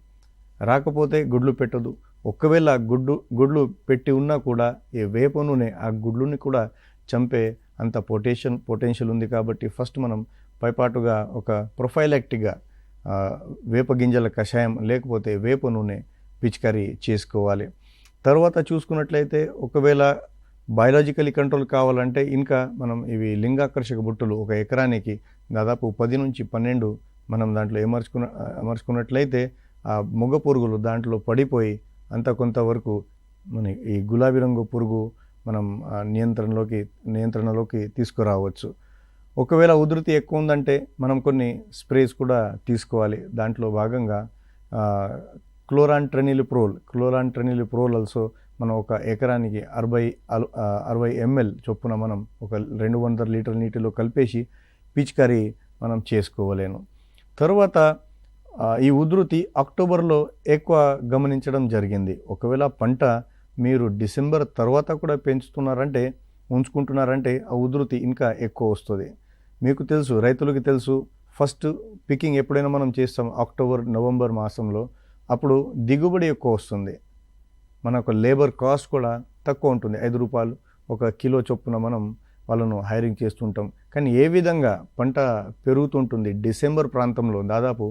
B: రాకపోతే గుడ్లు పెట్టదు. ఒకవేళ గుడ్లు పెట్టి ఉన్నా కూడా ఈ వేప నూనె ఆ గుడ్లుని కూడా చంపే అంత పొటెన్షియల్ ఉంది. కాబట్టి ఫస్ట్ మనం పైపాటుగా ఒక ప్రొఫైలాక్టిక్గా వేప గింజల కషాయం లేకపోతే వేప నూనె పిచికారీ చేసుకోవాలి. తర్వాత చూసుకున్నట్లయితే ఒకవేళ బయలాజికలీ కంట్రోల్ కావాలంటే ఇంకా మనం ఇవి లింగాకర్షక బుట్టలు ఒక ఎకరానికి దాదాపు 10 నుంచి 12 మనం దాంట్లో అమర్చుకున్నట్లయితే ఆ మొగ పురుగులు దాంట్లో పడిపోయి అంత కొంతవరకు మన ఈ గులాబీ రంగు పురుగు మనం నియంత్రణలోకి తీసుకురావచ్చు. ఒకవేళ ఉధృతి ఎక్కువ ఉందంటే మనం కొన్ని స్ప్రేస్ కూడా తీసుకోవాలి. దాంట్లో భాగంగా క్లోరాంట్రెనిలిప్రోల్ ఆల్సో మనం ఒక ఎకరానికి 60 ml చొప్పున మనం ఒక 200 లీటర్ నీటిలో కలిపేసి పిచికారీ మనం చేసుకోవలేను. తర్వాత ఈ ఉధృతి అక్టోబర్లో ఎక్కువ గమనించడం జరిగింది. ఒకవేళ పంట మీరు డిసెంబర్ తర్వాత కూడా ఉంచుకుంటున్నారంటే ఆ ఉధృతి ఇంకా ఎక్కువ వస్తుంది. మీకు తెలుసు, రైతులకి తెలుసు, ఫస్ట్ పికింగ్ ఎప్పుడైనా మనం చేస్తాం అక్టోబర్-నవంబర్ మాసంలో, అప్పుడు దిగుబడి ఎక్కువ వస్తుంది. మనకు లేబర్ కాస్ట్ కూడా తక్కువ ఉంటుంది. 5 రూపాయలు 1 కిలో చొప్పున మనం వాళ్ళను హైరింగ్ చేస్తుంటాం. కానీ ఏ విధంగా పంట పెరుగుతుంటుంది, డిసెంబర్ ప్రాంతంలో దాదాపు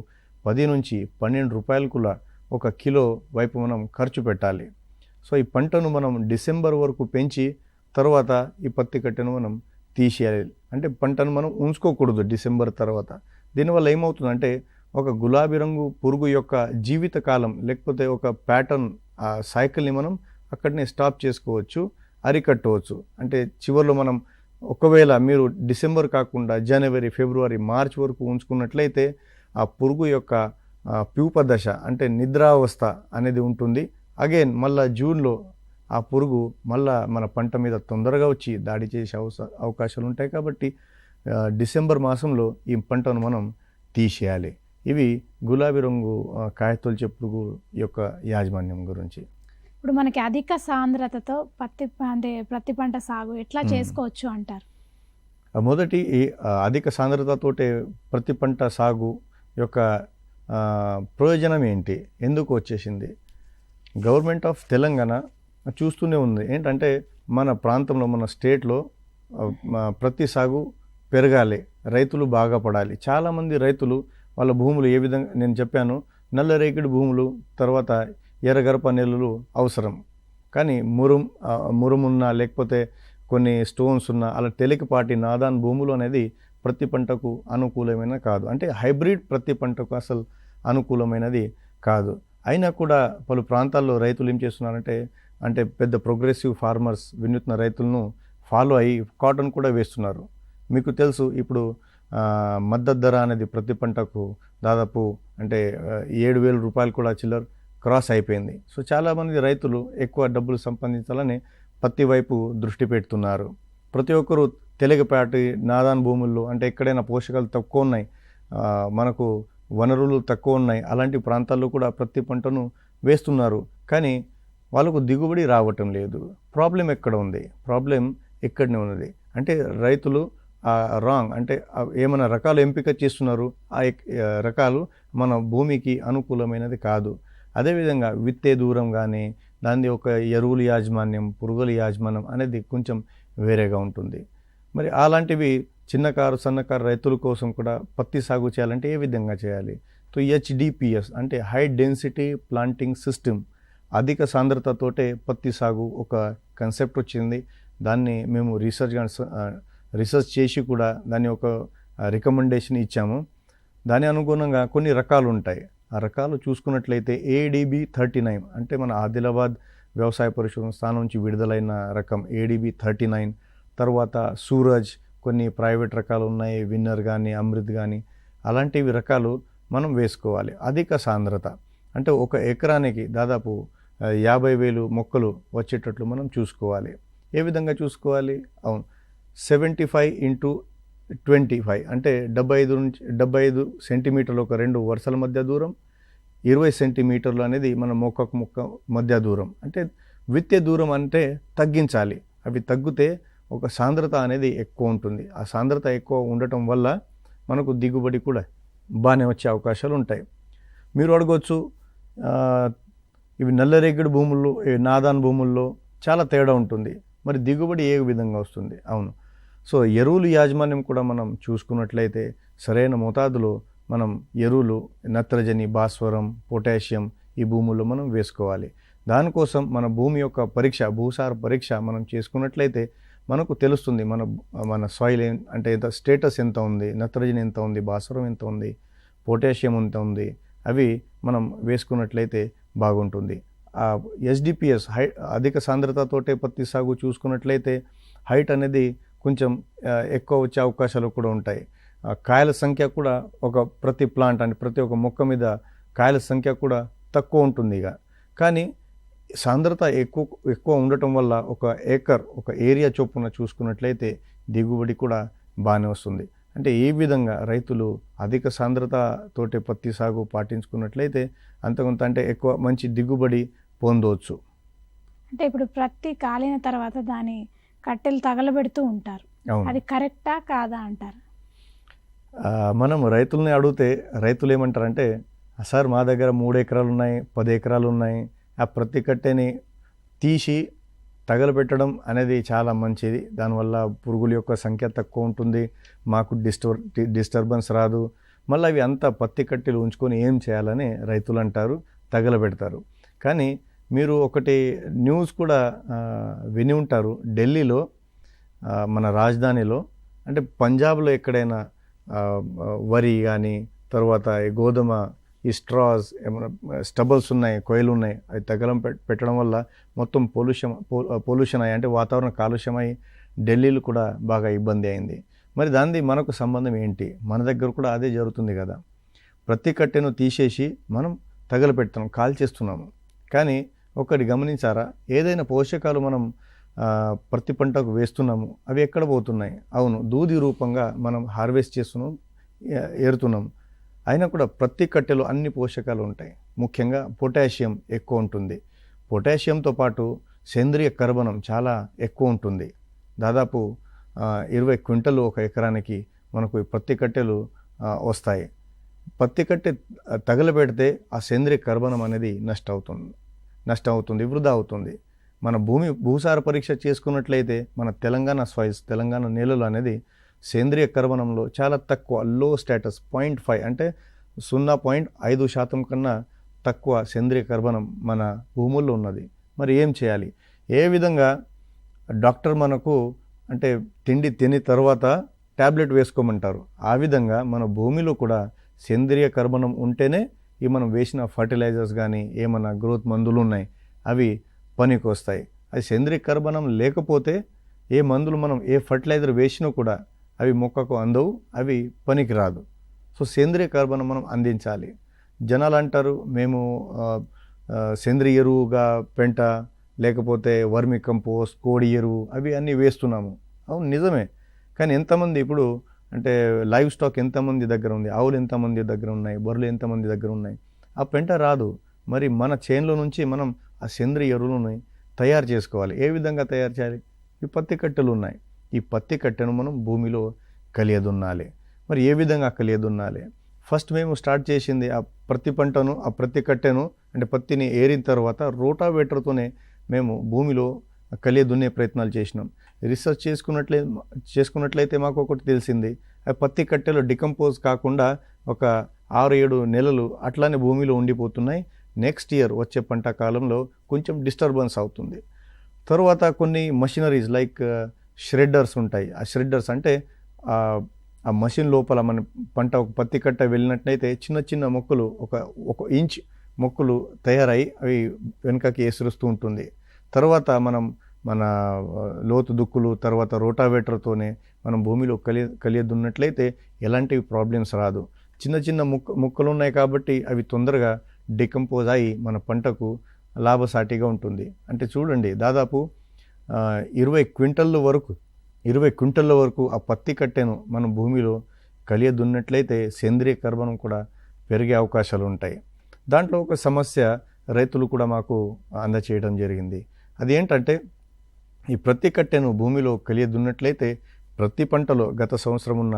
B: 10 నుంచి 12 రూపాయలకులా 1 కిలో వైపు మనం ఖర్చు పెట్టాలి. సో ఈ పంటను మనం డిసెంబర్ వరకు పెంచి తర్వాత ఈ పత్తి కట్టెను మనం తీసేయాలి. అంటే పంటను మనం ఉంచుకోకూడదు డిసెంబర్ తర్వాత. దీనివల్ల ఏమవుతుందంటే ఒక గులాబీ రంగు పురుగు యొక్క జీవితకాలం లేకపోతే ఒక ప్యాటర్న్ ఆ సైకిల్ని మనం అక్కడనే స్టాప్ చేసుకోవచ్చు, అరికట్టవచ్చు. అంటే చివరిలో మనం ఒకవేళ మీరు డిసెంబర్ కాకుండా జనవరి, ఫిబ్రవరి, మార్చ్ వరకు ఉంచుకున్నట్లయితే ఆ పురుగు యొక్క ప్యూప దశ అంటే నిద్రావస్థ అనేది ఉంటుంది. అగైన్ మళ్ళా జూన్లో ఆ పురుగు మళ్ళా మన పంట మీద తొందరగా వచ్చి దాడి చేసే అవకాశాలు ఉంటాయి. కాబట్టి డిసెంబర్ మాసంలో ఈ పంటను మనం తీసేయాలి. ఇవి గులాబీ రంగు కాయతొలిచే పురుగు యొక్క యాజమాన్యం గురించి.
A: ఇప్పుడు మనకి అధిక సాంద్రతతో ప్రతి పంట సాగు ఎట్లా చేసుకోవచ్చు అంటారు?
B: మొదటి ఈ అధిక సాంద్రతతోటే ప్రతి పంట సాగు యొక్క ప్రయోజనం ఏంటి, ఎందుకు వచ్చేసింది? గవర్నమెంట్ ఆఫ్ తెలంగాణ చూస్తూనే ఉంది ఏంటంటే మన ప్రాంతంలో మన స్టేట్లో ప్రతి సాగు పెరగాలి, రైతులు బాగా పడాలి. చాలామంది రైతులు వాళ్ళ భూములు ఏ విధంగా నేను చెప్పాను, నల్లరేగడి భూములు, తర్వాత ఎర్రగరప నేలలు అవసరం. కానీ మురుమున్నా లేకపోతే కొన్ని స్టోన్స్ ఉన్న అలా తేలికపాటి నాదాన్ భూములు అనేది ప్రతి పంటకు అనుకూలమైన కాదు. అంటే హైబ్రిడ్ ప్రతి పంటకు అసలు అనుకూలమైనది కాదు. అయినా కూడా పలు ప్రాంతాల్లో రైతులు ఏం చేస్తున్నారంటే పెద్ద ప్రోగ్రెసివ్ ఫార్మర్స్ వినూత్న రైతులను ఫాలో అయ్యి కాటన్ కూడా వేస్తున్నారు. మీకు తెలుసు ఇప్పుడు మద్దతు ధర అనేది ప్రతి పంటకు దాదాపు 7,000 రూపాయలు కూడా చిల్లర క్రాస్ అయిపోయింది. సో చాలామంది రైతులు ఎక్కువ డబ్బులు సంపాదించాలని పత్తి వైపు దృష్టి పెడుతున్నారు. ప్రతి ఒక్కరూ తేలికపాటి నాదాన్ భూముల్లో ఎక్కడైనా పోషకాలు తక్కువ ఉన్నాయి, మనకు వనరులు తక్కువ ఉన్నాయి, అలాంటి ప్రాంతాల్లో కూడా ప్రతి పంటను వేస్తున్నారు. కానీ వాళ్ళకు దిగుబడి రావటం లేదు. ప్రాబ్లం ఎక్కడ ఉంది? ప్రాబ్లం ఇక్కడనే ఉన్నది. రైతులు రాంగ్ ఏమైనా రకాలు ఎంపిక చేస్తున్నారు, ఆ రకాలు మన భూమికి అనుకూలమైనది కాదు. అదేవిధంగా విత్తే దూరం కానీ దాని ఒక ఎరువుల యాజమాన్యం, పురుగుల యాజమాన్యం అనేది కొంచెం వేరేగా ఉంటుంది. మరి అలాంటివి చిన్నకారు సన్నకారు రైతుల కోసం కూడా పత్తి సాగు చేయాలంటే ఏ విధంగా చేయాలి? So HDPS high density planting system, అధిక సాంద్రతతోటే పత్తి సాగు ఒక కాన్సెప్ట్ వచ్చింది. దాన్ని మేము రీసెర్చ్ చేసి కూడా దాన్ని ఒక రికమెండేషన్ ఇచ్చాము. దాని అనుగుణంగా కొన్ని రకాలు ఉంటాయి. ఆ రకాలు చూసుకున్నట్లయితే ADB 39 మన ఆదిలాబాద్ వ్యవసాయ పరిశోధన స్థానం నుంచి విడుదలైన రకం ADB 39. తర్వాత సూరజ్, కొన్ని ప్రైవేట్ రకాలు ఉన్నాయి, విన్నర్ కానీ అమృత్ కానీ, అలాంటివి రకాలు మనం వేసుకోవాలి. అధిక సాంద్రత ఒక ఎకరానికి దాదాపు 50,000 మొక్కలు వచ్చేటట్లు మనం చూసుకోవాలి. ఏ విధంగా చూసుకోవాలి? 75x25 75 సెంటీమీటర్లు ఒక 2 వరుసల మధ్య దూరం, 20 సెంటీమీటర్లు అనేది మన మొక్కకు మొక్క మధ్య దూరం. విత్తే దూరం తగ్గించాలి. అవి తగ్గితే ఒక సాంద్రత అనేది ఎక్కువ ఉంటుంది. ఆ సాంద్రత ఎక్కువ ఉండటం వల్ల మనకు దిగుబడి కూడా బాగానే వచ్చే అవకాశాలు ఉంటాయి. మీరు అడగవచ్చు, ఇవి నల్లరేగడి భూముల్లో నాదాన్ భూముల్లో చాలా తేడా ఉంటుంది, మరి దిగుబడి ఏ విధంగా వస్తుంది? అవును. సో ఎరువులు యాజమాన్యం కూడా మనం చూసుకున్నట్లయితే సరైన మోతాదులో మనం ఎరువులు నత్రజని, భాస్వరం, పొటాషియం ఈ భూముల్లో మనం వేసుకోవాలి. దానికోసం మన భూమి యొక్క భూసార పరీక్ష మనం చేసుకున్నట్లయితే మనకు తెలుస్తుంది మన సాయిల్ ఎంత స్టేటస్ ఎంత ఉంది, నత్రజని ఎంత ఉంది, భాస్వరం ఎంత ఉంది, పొటాషియం ఎంత ఉంది, అవి మనం వేసుకున్నట్లయితే బాగుంటుంది. HDPS అధిక సాంద్రతతోటే పత్తి సాగు చూసుకున్నట్లయితే హైట్ అనేది కొంచెం ఎక్కువ వచ్చే అవకాశాలు కూడా ఉంటాయి. కాయల సంఖ్య కూడా ప్రతి ప్లాంట్ ప్రతి ఒక్క మొక్క మీద కాయల సంఖ్య కూడా తక్కువ ఉంటుంది. కానీ సాంద్రత ఎక్కువ ఉండటం వల్ల ఒక ఏరియా చొప్పున చూసుకున్నట్లయితే దిగుబడి కూడా బాగానే వస్తుంది. ఈ విధంగా రైతులు అధిక సాంద్రతతోటి పత్తి సాగు పాటించుకున్నట్లయితే అంతకొంత ఎక్కువ మంచి దిగుబడి పొందవచ్చు.
A: ఇప్పుడు ప్రతి కాలిన తర్వాత దాని కట్టెలు తగలబెడుతూ ఉంటారు, అది కరెక్టా కాదా అంటారు?
B: మనం రైతుల్ని అడిగితే రైతులు ఏమంటారంటే, సార్ మా దగ్గర 3 ఎకరాలు ఉన్నాయి, 10 ఎకరాలు ఉన్నాయి, ఆ ప్రతి కట్టెని తీసి తగలబెట్టడం అనేది చాలా మంచిది. దానివల్ల పురుగుల యొక్క సంఖ్య తక్కువ ఉంటుంది, మాకు డిస్టర్బెన్స్ రాదు. మళ్ళీ అవి అంతా పత్తి కట్టెలు ఉంచుకొని ఏం చేయాలని రైతులు అంటారు, తగలబెడతారు. కానీ మీరు ఒకటి న్యూస్ కూడా విని ఉంటారు, ఢిల్లీలో మన రాజధానిలో పంజాబ్లో ఎక్కడైనా వరి కానీ తర్వాత గోధుమ ఈ స్ట్రాస్ ఏమైనా స్టబల్స్ ఉన్నాయి, కొయ్యలు ఉన్నాయి, అవి పెట్టడం వల్ల మొత్తం పొల్యూషన్ అయ్యి వాతావరణ కాలుష్యమై ఢిల్లీలో కూడా బాగా ఇబ్బంది అయింది. మరి దానిది మనకు సంబంధం ఏంటి? మన దగ్గర కూడా అదే జరుగుతుంది కదా. ప్రతి కట్టెను తీసేసి మనం తగలపెడుతున్నాం, కాల్చేస్తున్నాము. కానీ ఒకటి గమనించారా, ఏదైనా పోషకాలు మనం ప్రతి పంటకు వేస్తున్నాము, అవి ఎక్కడ పోతున్నాయి? అవును, దూది రూపంగా మనం హార్వెస్ట్ చేస్తున్నాం, ఏరుతున్నాం. అయినా కూడా ప్రతి కట్టెలో అన్ని పోషకాలు ఉంటాయి. ముఖ్యంగా పొటాషియం ఎక్కువ ఉంటుంది. పొటాషియంతో పాటు సేంద్రియ కర్బనం చాలా ఎక్కువ ఉంటుంది. దాదాపు 20 క్వింటలు ఒక ఎకరానికి మనకు ప్రతి కట్టెలు వస్తాయి. పత్తి కట్టె తగలబెడితే ఆ సేంద్రియ కర్బనం అనేది నష్టం అవుతుంది, వృధా అవుతుంది. మన భూసార పరీక్ష చేసుకున్నట్లయితే మన తెలంగాణ నేలలు అనేది సేంద్రియ కర్బనంలో చాలా తక్కువ, లో స్టేటస్ 0.5 అంటే 0.5% కన్నా తక్కువ సేంద్రియ కర్బనం మన భూముల్లో ఉన్నది. మరి ఏం చేయాలి? ఏ విధంగా డాక్టర్ మనకు అంటే తిండి తిని తర్వాత ట్యాబ్లెట్ వేసుకోమంటారు, ఆ విధంగా మన భూమిలో కూడా సేంద్రియ కర్బనం ఉంటేనే ఈ మనం వేసిన ఫర్టిలైజర్స్ కానీ ఏమైనా గ్రోత్ మందులు ఉన్నాయి అవి పనికి వస్తాయి. అది సేంద్రియ కర్బనం లేకపోతే ఏ మందులు మనం ఏ ఫర్టిలైజర్ వేసినా కూడా అవి మొక్కకు అందవు, అవి పనికి రాదు. సో సేంద్రియ కర్బనం మనం అందించాలి. జనాలు అంటారు మేము సేంద్రియ ఎరువుగా పెంట లేకపోతే వర్మి కంపోస్ట్, కోడి ఎరువు అవి అన్నీ వేస్తున్నాము. అవును నిజమే, కానీ ఎంతమంది ఇప్పుడు అంటే లైవ్ స్టాక్ ఎంతమంది దగ్గర ఉంది, ఆవులు ఎంతమంది దగ్గర ఉన్నాయి, బర్రెలు ఎంతమంది దగ్గర ఉన్నాయి, ఆ పెంట రాదు. మరి మన చేనులో నుంచి మనం ఆ సేంద్రియ ఎరువులను తయారు చేసుకోవాలి. ఏ విధంగా తయారు చేయాలి? ఈ పత్తి కట్టెలు ఉన్నాయి, ఈ పత్తి కట్టెను మనం భూమిలో కలియదున్నాలి. మరి ఏ విధంగా కలియదున్నాలి? ఫస్ట్ మేము స్టార్ట్ చేసింది ఆ ప్రతి కట్టెను అంటే పత్తిని ఏరిన తర్వాత రోటావేటర్తోనే మేము భూమిలో కలియ దున్నే ప్రయత్నాలు చేసినాం. రీసెర్చ్ చేసుకున్నట్లయితే మాకు ఒకటి తెలిసింది, ఆ పత్తి కట్టెలు డికంపోజ్ కాకుండా ఒక 6-7 నెలలు అట్లానే భూమిలో ఉండిపోతున్నాయి. నెక్స్ట్ ఇయర్ వచ్చే పంట కాలంలో కొంచెం డిస్టర్బెన్స్ అవుతుంది. తర్వాత కొన్ని మషినరీస్ లైక్ ష్రెడ్డర్స్ ఉంటాయి. ఆ ష్రెడ్డర్స్ అంటే ఆ మషిన్ లోపల మన ఒక పత్తి కట్ట వెళ్ళినట్లయితే చిన్న చిన్న మొక్కలు ఒక ఇంచ్ మొక్కలు తయారై అవి వెనుకకి ఎసురుస్తూ ఉంటుంది. తర్వాత మన లోతు దుక్కులు తర్వాత రోటావేటర్తోనే మనం భూమిలో కలియదున్నట్లయితే ఎలాంటి ప్రాబ్లమ్స్ రాదు. చిన్న చిన్న ముక్కలు ఉన్నాయి కాబట్టి అవి తొందరగా డికంపోజ్ అయ్యి మన పంటకు లాభసాటిగా ఉంటుంది. అంటే చూడండి, దాదాపు 20 క్వింటళ్ళ వరకు ఆ పత్తి కట్టెను మనం భూమిలో కలియదున్నట్లయితే సేంద్రియ కర్బనం కూడా పెరిగే అవకాశాలు ఉంటాయి. దాంట్లో ఒక సమస్య రైతులు కూడా మాకు అందచేయడం జరిగింది. అదేంటంటే ఈ ప్రతి కట్టెను భూమిలో కలియదున్నట్లయితే ప్రతి పంటలో గత సంవత్సరం ఉన్న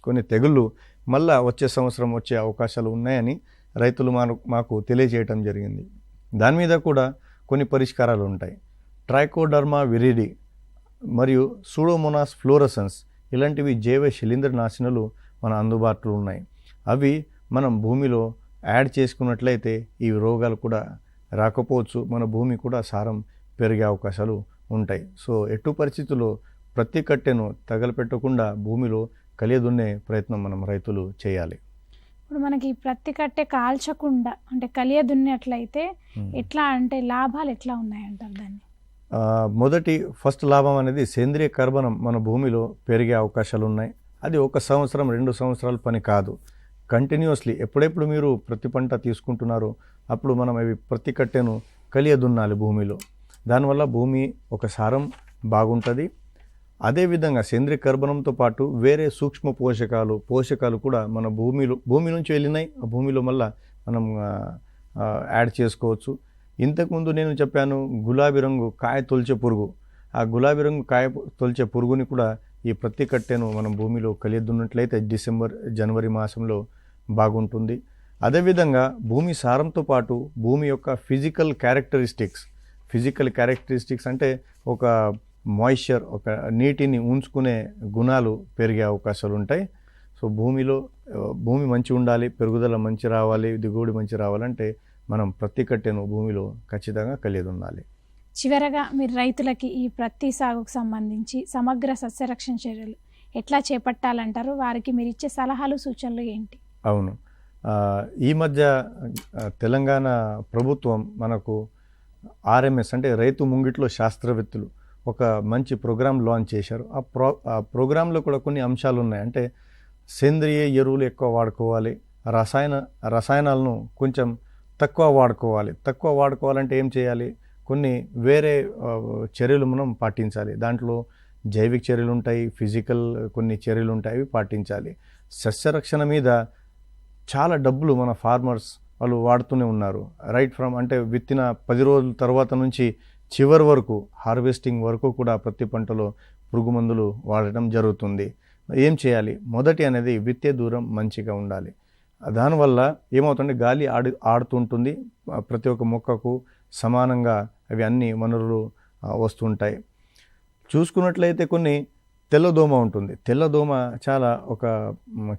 B: కొన్ని తెగుళ్ళు మళ్ళా వచ్చే సంవత్సరం వచ్చే అవకాశాలు ఉన్నాయని రైతులు మాకు తెలియజేయటం జరిగింది. దాని మీద కూడా కొన్ని పరిష్కారాలు ఉంటాయి. ట్రైకోడర్మా విరిడి మరియు సూడోమోనాస్ ఫ్లోరసెన్స్ ఇలాంటివి జైవ శిలీంద్రనాశినులు మన అందుబాటులో ఉన్నాయి. అవి మనం భూమిలో యాడ్ చేసుకున్నట్లయితే ఈ రోగాలు కూడా రాకపోవచ్చు, మన భూమి కూడా సారం పెరిగే అవకాశాలు ఉంటాయి. సో ఎటు పరిస్థితుల్లో ప్రతి కట్టెను తగలపెట్టకుండా భూమిలో కలియదున్నే ప్రయత్నం మనం రైతులు చేయాలి.
A: ఇప్పుడు మనకి ప్రతి కట్టె కాల్చకుండా అంటే కలియదున్నట్లయితే ఎట్లా అంటే లాభాలు ఎట్లా ఉన్నాయంటారు దాన్ని?
B: ఫస్ట్ లాభం అనేది సేంద్రియ కర్బనం మన భూమిలో పెరిగే అవకాశాలు ఉన్నాయి. అది 1 సంవత్సరం 2 సంవత్సరాల పని కాదు. కంటిన్యూస్లీ ఎప్పుడెప్పుడు మీరు ప్రతి పంట తీసుకుంటున్నారో అప్పుడు మనం అవి ప్రతి కట్టెను కలియదున్నాలి భూమిలో. దానివల్ల భూమి ఒక సారం బాగుంటుంది. అదేవిధంగా సేంద్రియ కర్బనంతో పాటు వేరే సూక్ష్మ పోషకాలు కూడా మన భూమి నుంచి వెళ్ళినాయి, ఆ భూమిలో మళ్ళీ మనం యాడ్ చేసుకోవచ్చు. ఇంతకుముందు నేను చెప్పాను గులాబీ రంగు కాయ తొలిచే పురుగు. ఆ గులాబీ రంగు కాయ తొలిచే పురుగుని కూడా ఈ ప్రతి కట్టెను మనం భూమిలో కలియదున్నట్లయితే జనవరి మాసంలో బాగుంటుంది. అదేవిధంగా భూమి సారంతో పాటు భూమి యొక్క ఫిజికల్ క్యారెక్టరిస్టిక్స్ అంటే ఒక మాయిశ్చర్, ఒక నీటిని ఉంచుకునే గుణాలు పెరిగే అవకాశాలు ఉంటాయి. సో భూమి మంచి ఉండాలి, పెరుగుదల మంచి రావాలి, దిగుబడి మంచి రావాలంటే మనం ప్రతి కట్టెను భూమిలో ఖచ్చితంగా కలియదున్నాలి.
A: చివరగా మీరు రైతులకి ఈ ప్రతి సాగుకు సంబంధించి సమగ్ర సస్యరక్షణ చర్యలు ఎట్లా చేపట్టాలంటారు? వారికి మీరు ఇచ్చే సలహాలు సూచనలు ఏంటి?
B: అవును, ఈ మధ్య తెలంగాణ ప్రభుత్వం మనకు RMS అంటే రైతు ముంగిట్లో శాస్త్రవేత్తలు ఒక మంచి ప్రోగ్రాం లాంచ్ చేశారు. ఆ ప్రోగ్రాంలో కూడా కొన్ని అంశాలు ఉన్నాయి. అంటే సేంద్రియ ఎరువులు ఎక్కువ వాడుకోవాలి, రసాయనాలను కొంచెం తక్కువ వాడుకోవాలంటే ఏం చేయాలి? కొన్ని వేరే చర్యలు మనం పాటించాలి. దాంట్లో జైవిక చర్యలు ఉంటాయి, ఫిజికల్ కొన్ని చర్యలు ఉంటాయి, అవి పాటించాలి. సస్యరక్షణ మీద చాలా డబ్బులు మన ఫార్మర్స్ వాళ్ళు వాడుతూనే ఉన్నారు. రైట్ ఫ్రమ్ అంటే విత్తిన 10 రోజుల తర్వాత నుంచి చివరి వరకు హార్వెస్టింగ్ వరకు కూడా ప్రతి పంటలో పురుగు మందులు వాడటం జరుగుతుంది. ఏం చేయాలి? మొదటి అనేది విత్తే దూరం మంచిగా ఉండాలి. దానివల్ల ఏమవుతుందంటే గాలి ఆడుతుంటుంది. ప్రతి ఒక్క మొక్కకు సమానంగా అవి అన్ని వనరులు వస్తుంటాయి. చూసుకున్నట్లయితే కొన్ని తెల్లదోమ ఉంటుంది. తెల్లదోమ చాలా ఒక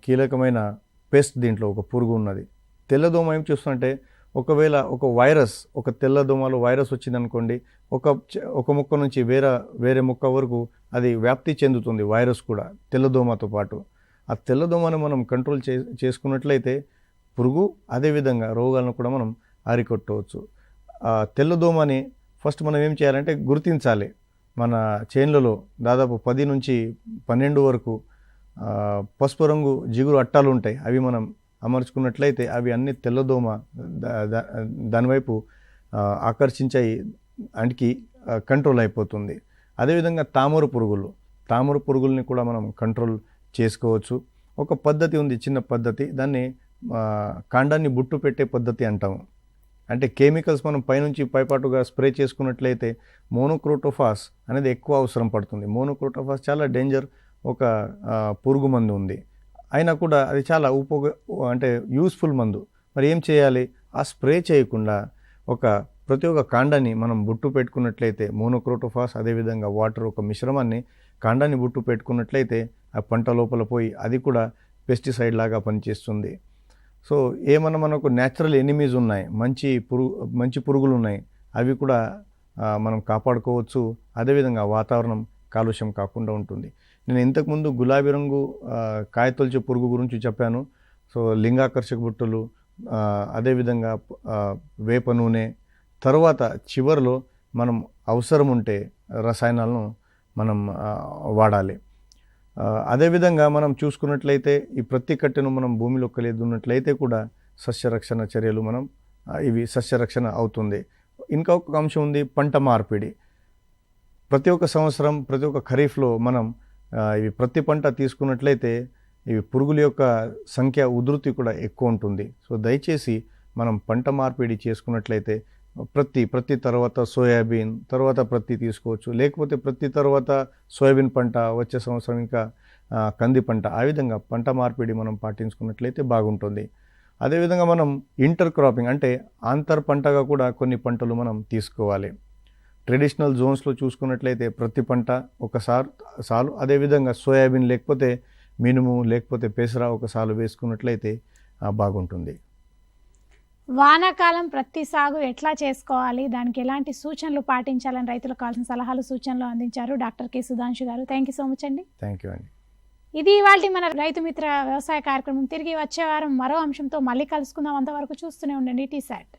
B: కీలకమైన పెస్ట్, దీంట్లో ఒక పురుగు ఉన్నది. తెల్లదోమ ఏం చేస్తుందంటే, ఒకవేళ ఒక వైరస్, ఒక తెల్లదోమలో వైరస్ వచ్చిందనుకోండి, ఒక మొక్క నుంచి వేరే మొక్క వరకు అది వ్యాప్తి చెందుతుంది వైరస్ కూడా తెల్లదోమతో పాటు. ఆ తెల్లదోమను మనం కంట్రోల్ చేసుకున్నట్లయితే పురుగు అదేవిధంగా రోగాలను కూడా మనం అరికొట్టవచ్చు. తెల్లదోమని ఫస్ట్ మనం ఏం చేయాలంటే గుర్తించాలి. మన చేన్లలో దాదాపు 10 నుంచి 12 వరకు పసుపు రంగు జిగురు అట్టాలు ఉంటాయి. అవి మనం అమర్చుకున్నట్లయితే అవి అన్ని తెల్లదోమ దానివైపు ఆకర్షించాయి, అంటికి కంట్రోల్ అయిపోతుంది. అదేవిధంగా తామర పురుగుల్ని కూడా మనం కంట్రోల్ చేసుకోవచ్చు. ఒక పద్ధతి ఉంది, చిన్న పద్ధతి, దాన్ని కాండాన్ని బుట్టు పెట్టే పద్ధతి అంటాము. అంటే కెమికల్స్ మనం పైనుంచి పైపాటుగా స్ప్రే చేసుకున్నట్లయితే మోనోక్రోటోఫాస్ అనేది ఎక్కువ అవసరం పడుతుంది. మోనోక్రోటోఫాస్ చాలా డేంజర్ ఒక పురుగు మందు ఉంది. అయినా కూడా అది చాలా అంటే యూస్ఫుల్ మందు. మరి ఏం చేయాలి? ఆ స్ప్రే చేయకుండా ప్రతి ఒక్క కాండాన్ని మనం బుట్టు పెట్టుకున్నట్లయితే మోనోక్రోటోఫాస్ అదేవిధంగా వాటర్ ఒక మిశ్రమాన్ని కాండాన్ని బుట్టు పెట్టుకున్నట్లయితే ఆ పంట లోపల పోయి అది కూడా పెస్టిసైడ్ లాగా పనిచేస్తుంది. సో ఏమన్నా మనకు న్యాచురల్ ఎనిమీస్ ఉన్నాయి, మంచి పురుగులు ఉన్నాయి, అవి కూడా మనం కాపాడుకోవచ్చు. అదేవిధంగా వాతావరణం కాలుష్యం కాకుండా ఉంటుంది. నేను ఇంతకుముందు గులాబీ రంగు కాయతొలిచే పురుగు గురించి చెప్పాను. సో లింగాకర్షక బుట్టలు, అదేవిధంగా వేప నూనె, తర్వాత చివరిలో మనం అవసరం ఉంటే రసాయనాలను మనం వాడాలి. అదేవిధంగా మనం చూసుకున్నట్లయితే ఈ ప్రతి కట్టెను మనం భూమిలో కలిదున్నట్లయితే కూడా సస్యరక్షణ చర్యలు ఇవి సస్యరక్షణ అవుతుంది. ఇంకొక అంశం ఉంది, పంట మార్పిడి. ప్రతి ఒక్క సంవత్సరం ప్రతి ఒక్క ఖరీఫ్లో మనం ఇవి ప్రతి పంట తీసుకున్నట్లయితే ఇవి పురుగుల యొక్క సంఖ్య ఉధృతి కూడా ఎక్కువ ఉంటుంది. సో దయచేసి మనం పంట మార్పిడి చేసుకున్నట్లయితే ప్రతి తర్వాత సోయాబీన్, తర్వాత ప్రతి తీసుకోవచ్చు. లేకపోతే ప్రతి తర్వాత సోయాబీన్ పంట, వచ్చే సంవత్సరం ఇంకా కంది పంట, ఆ విధంగా పంట మార్పిడి మనం పాటించుకున్నట్లయితే బాగుంటుంది. అదేవిధంగా మనం ఇంటర్ క్రాపింగ్ అంటే అంతర్ పంటగా కూడా కొన్ని పంటలు మనం తీసుకోవాలి. ట్రెడిషనల్ జోన్స్లో చూసుకున్నట్లయితే ప్రతి పంట సాలు, అదేవిధంగా సోయాబీన్ లేకపోతే మినుము లేకపోతే పెసర సాలు వేసుకున్నట్లయితే బాగుంటుంది.
A: వానాకాలం ప్రతి సాగు ఎట్లా చేసుకోవాలి, దానికి ఎలాంటి సూచనలు పాటించాలని రైతులకు కావాల్సిన సలహాలు సూచనలు అందించారు డాక్టర్ కె సుధాంశు గారు. థ్యాంక్ యూ సో మచ్ అండి.
B: థ్యాంక్ యూ అండి.
A: ఇది ఇవాళ మన రైతు మిత్ర వ్యవసాయ కార్యక్రమం. తిరిగి వచ్చే వారం మరో అంశంతో మళ్ళీ కలుసుకుందాం. అంతవరకు చూస్తూనే ఉండండి టీసాట్.